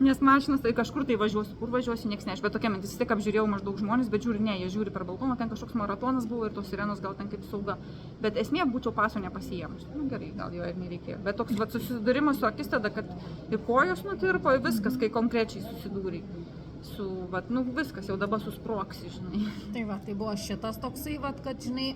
Nes mašinas tai kažkur tai važiuosiu, kur važiuosiu, nieks neaišku, bet tokia mintis, tik apžiūrėjau maždaug žmonės, bet žiūri, ne, jie žiūri per balkoną, ten kažkoks maratonas buvo ir tos sirenos gal ten kaip sauga, bet esmė būčiau paso nepasiemus, gerai, gal jo ir nereikėjo, bet toks susidūrimas su akis tada, kad ir kojos nutirpo, ir viskas, kai konkrečiai susidūrė, viskas, jau dabar susproksi, žinai. Tai tai buvo šitas toksai, kad, žinai,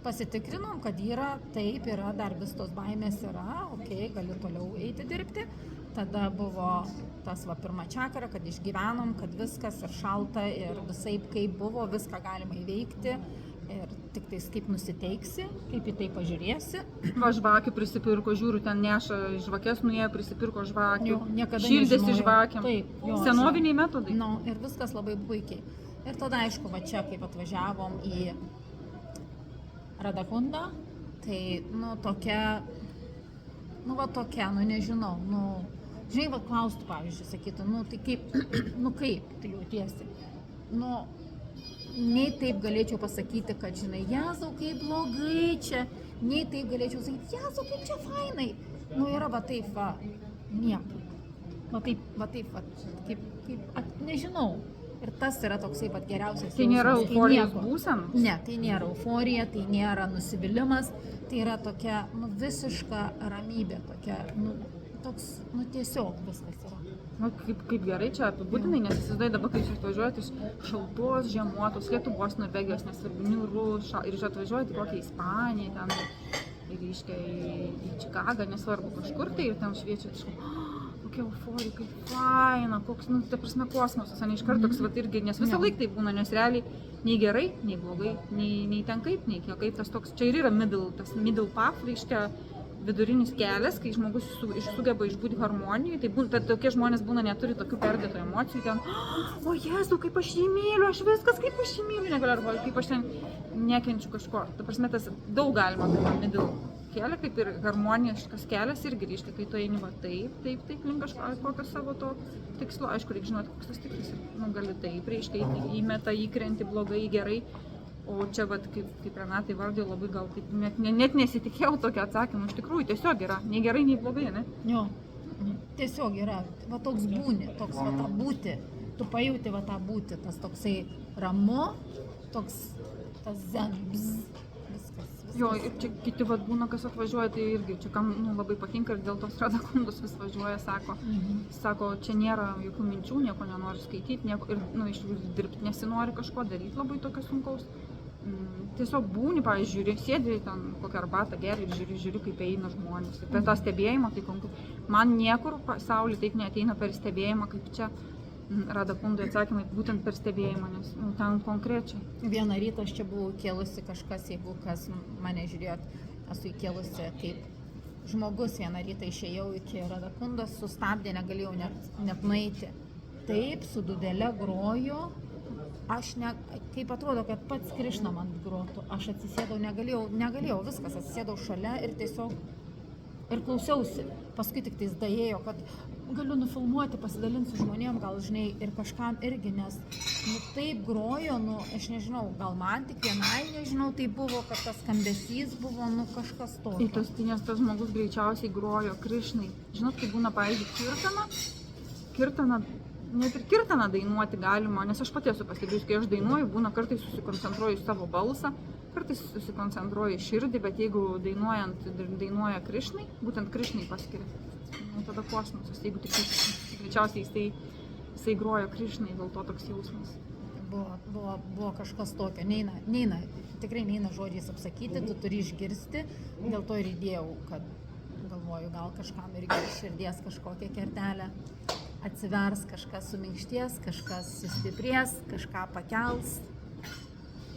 pasitikrinom, kad yra, taip, yra, dar vis tos baimės yra, gali toliau eiti dirbti. Tada buvo tas pirma čakra, kad išgyvenom, kad viskas ir šalta ir visaip kaip buvo, viską galima įveikti ir tik tais kaip nusiteiksi, kaip į tai pažiūrėsi. Žvakių prisipirko, žiūriu, ten neša žvakės, nuėjo, prisipirko žvakių, šildėsi žvakiam, senoviniai metodai. Ir viskas labai puikiai. Ir tada, aišku, čia kaip atvažiavom į Radakundą, tai, tokia, nežinau, žinai, klaustų, pavyzdžiui, sakytų, tai kaip, kaip tu jautiesi? Nei taip galėčiau pasakyti, kad, žinai, Jėzau, kaip blogai čia, nei taip galėčiau sakyti, Jėzau, kaip čia fainai. Yra taip, nieko. Taip, nežinau. Ir tas yra toksai geriausias. Tai nėra euforijos būsena? Ne, tai nėra euforija, tai nėra nusivylimas, tai yra tokia, visiška ramybė, tokia, toks, tiesiog viskas yra. Kaip gerai čia apibūdinai, nes įsivaizduoju dabar, kai jūs atvažiuojate iš šaltos, žiemuotos Lietuvos, Norvegijos, nesvarbu, niūrų, ir jūs atvažiuojate kokią Ispaniją, ten, ir į Čikagą, nesvarbu kažkur, tai ir ten šviečia, kokia euforija, kaip faina, koks, ta prasme, kosmosas, ne iš karto toks, irgi, nes visą laiką tai būna, nes realiai nei gerai, nei blogai, nei ten kaip, nei kaip tas toks, čia ir yra middle path, reiškia vidurinis kelias, kai žmogus sugeba išbūti harmonijai, tai tokie žmonės būna neturi tokių perdėtų emocijų, ten, o Jėzau, kaip aš jį myliu, aš viskas, kaip aš jį myliu, negaliu, arba kaip aš ten nekenčiu kažko, ta prasme, tas daug galima apie tą middle kelią, kaip ir harmoniškas kelias irgi reiškia, kai tu eini va taip, link kažkokio savo to tikslo, aišku, reikia žinoti, koks tas tikslas, nu, gali taip, reiškia, įmeta, įkrenti blogai, gerai, o čia, vat, kaip Renatai vardėjo, labai gal taip, net nesitikėjau tokio atsakymą, iš tikrųjų, tiesiog yra, nei gerai, nei blogai, ne? Jo, tiesiog yra, va toks būni, toks va tą būti, tu pajauti va tą būti, tas toksai ramu, toks tas zen, viskas. Jo, ir čia kiti vat būna, kas atvažiuoja, tai irgi čia kam labai patinka ir dėl tos Radakundus vis važiuoja, sako, čia nėra jokių minčių, nieko nenori skaityti, nieko, ir iš tikrųjų dirbti nesinori kažko daryti labai tokio sunkaus. Tiesiog būni, pavyzdžiui, sėdi ten kokią arbatą geri ir žiūri, kaip eina žmonės. Ir per tą stebėjimą, tai man niekur pasaulyje taip neateina per stebėjimą, kaip čia. Radakundų atsakymai būtent per stebėjimą, nes ten konkrečiai. Vieną rytą aš čia buvau kėlusi kažkas, jeigu kas mane žiūrėjot, esu įkėlusi kaip žmogus, vieną rytą išėjau iki Radakundos, sustabdė, negalėjau net nueiti. Taip, su dūdele groju, aš kaip atrodo, kad pats Krišna man grotų, aš atsisėdau, negalėjau, viskas, atsisėdau šalia ir tiesiog ir klausiausi. Paskui tik tais daėjo, kad galiu nufilmuoti, pasidalinti su žmonėm, gal žinai, ir kažkam irgi, nes taip grojo, aš nežinau, gal man tik vienai, nežinau, tai buvo, kad tas skambesys buvo, kažkas tokio. Nes tas žmogus greičiausiai grojo Krišnai. Žinot, kai būna, pavyzdžiui, kirtana, net ir kirtaną dainuoti galima, nes aš pati esu pastebėjus, kai aš dainuoju, būna kartais susikoncentruoju į savo balsą, kartais susikoncentruoju į širdį, bet jeigu dainuoja Krišnai, būtent Krišnai paskiria. Tada kosmosas, jeigu tik greičiausiai jisai grojo Krišnai, dėl to toks jausmas. Buvo kažkas tokio, tikrai neina žodžiais apsakyti, tu turi išgirsti, dėl to ir įdėjau, kad galvoju, gal kažkam irgi širdies kažkokią kertelę atsivers, kažkas suminkšties, kažkas sustiprės, kažką pakels.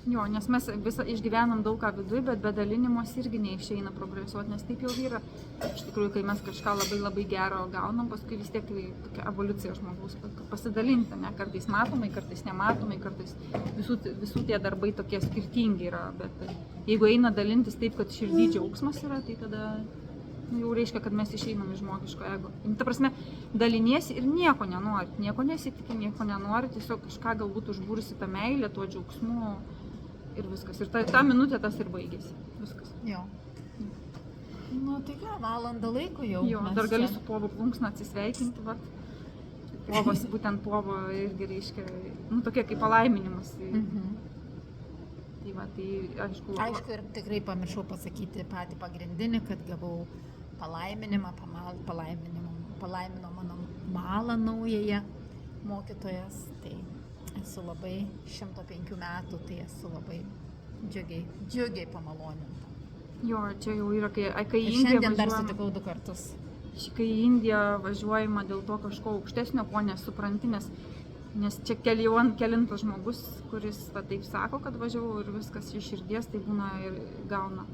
Jo, nes mes visą išgyvenam daug ką viduje, bet be dalinimos irgi neišeina progresuoti, nes taip jau yra. Iš tikrųjų, kai mes kažką labai gero gaunam, paskui vis tiek tokia evoliucija žmogaus pasidalinti, ne? Kartais matomai, kartais nematomai, kartais visų tie darbai tokie skirtingi yra, bet jeigu eina dalintis taip, kad širdį džiaugsmas yra, tai tada jau reiškia, kad mes išeinam iš žmogiško ego. Ta prasme, daliniesi ir nieko nenori, nieko nesitiki, nieko nenori, tiesiog kažką galbūt užbūrsi tą meilę, tuo džiaugsmu. Ir viskas. Ir ta minutė tas ir baigėsi. Viskas. Jo. Nu, tai ką, valandą laiko jau. Jo, dar gali su Povu plunksna atsisveikinti, vat. Povas, būtent Povo irgi reiškia, tokie kaip palaiminimas. Tai va, tai aišku. Aišku, ir tikrai pamiršau pasakyti patį pagrindinį, kad gavau palaiminimą, palaimino mano malą naująją mokytojas. Tai esu labai 105 metų, tai esu labai džiugiai pamaloninta. Jo, čia jau yra, kai į Indiją šiandien dar sutikau 2 kartus. Kai į Indiją važiuojama dėl to kažko aukštesnio, ko nesupranti, nes čia kelintas žmogus, kuris taip sako, kad važiavau ir viskas iš širdies, tai būna ir gauna.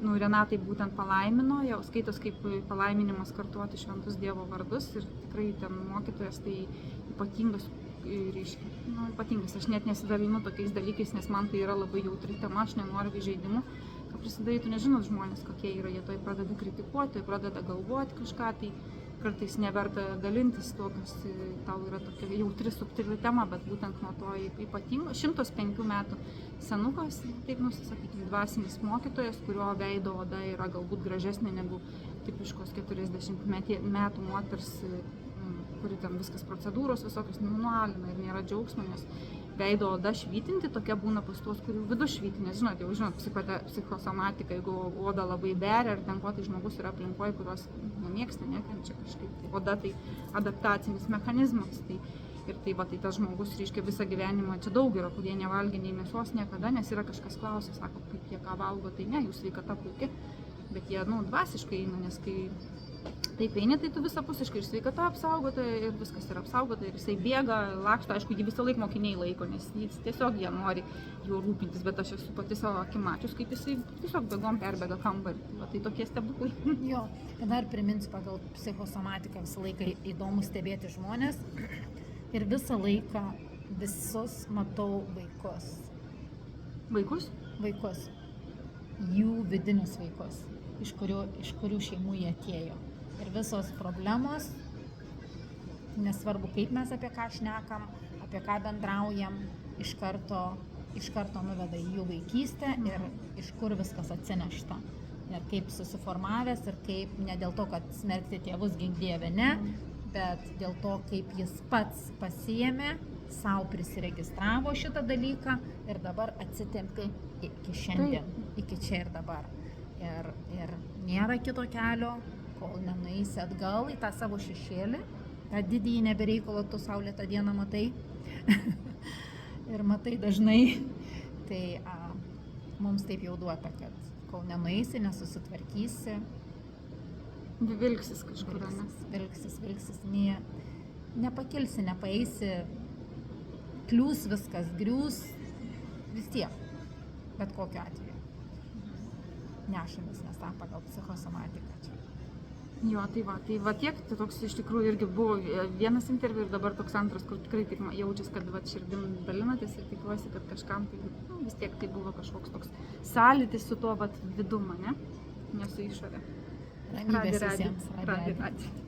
Renatai būtent palaimino, jau skaitos kaip palaiminimas kartuoti šventus Dievo vardus ir tikrai ten mokytojas tai ypatingas. Ypatingas, aš net nesidalinu tokiais dalykais, nes man tai yra labai jautri tema, aš nenoriu įžeidimų, kad prisidarytų, nežinot žmonės, kokie yra, jie toj pradeda kritikuoti, pradeda galvoti kažką, tai kartais neverta dalintis tuo, kas tau yra tokia jautri, subtili tema, bet būtent nuo to ypatingo 105 metų senukas, taip sakykime, dvasinis mokytojas, kurio veido oda yra galbūt gražesnė negu tipiškos 40 metų moters, kuri ten viskas procedūros visokios nualina ir nėra džiaugsmo, nes veido oda švytinti tokia būna pas tuos, kurių vidus švyti, nes žinot, psichosomatika, jeigu oda labai beria ar ten ko, tai žmogus yra aplinkoje, kurios nemėgsta, nekenčia kažkaip, tai oda tai adaptacinis mechanizmas, tai tas žmogus, reiškia, visą gyvenimą, čia daug yra, kurie nevalgė nei mėsos niekada, nes yra kažkas klausia, sako, kaip jie ką valgo, tai ne, jų sveikata puikia, bet jie, dvasiškai eina, nes kai taip eini, tai tu visapusiškai ir sveikata apsaugota, ir viskas yra apsaugota, ir jisai bėga, laksto, aišku, jį visą laiką mokiniai laiko, nes jis tiesiog jie nori juo rūpintis, bet aš esu pati savo akim mačius, kaip jisai tiesiog bėgom perbėga kambarį, tai tokie stebuklai. Jo, dar priminsiu, pagal psichosomatiką visą laiką įdomu stebėti žmonės ir visą laiką visus matau vaikus. Vaikus? Vaikus. jų vidinius vaikus, iš kurių šeimų jie atėjo. Ir visos problemos, nesvarbu kaip mes apie ką šnekam, apie ką bendraujam, iš karto nuveda į jų vaikystę ir iš kur viskas atsinešta. Ir kaip susiformavęs ir kaip ne dėl to, kad smerkti tėvus gink dieve, ne, bet dėl to, kaip jis pats pasiėmė, savo prisiregistravo šitą dalyką ir dabar atsitempė iki šiandien, iki čia ir dabar. Ir nėra kito kelio, kol nenueisi atgal į tą savo šešėlį, tą didįjį nebereikalo tu saulėtą dieną matai ir matai dažnai, tai mums taip jau duota, kad kol nenueisi, nesusitvarkysi, Vilksis kažkur. vilksis, nepakilsi, nepaeisi, kliūs viskas, griūs, vis tiek, bet kokiu atveju. Nešamės mes tą pagal psichosomatiką čia. Jo, tai va tiek, tai toks iš tikrųjų irgi buvo vienas interviu ir dabar toks antras, kur tikrai taip jaučiasi, kad va širdim dalinatės ir tikiuosi, kad kažkam tai vis tiek tai buvo kažkoks toks sąlytis su tuo vidum, ne su išorė. Ramybės visiems. Radį.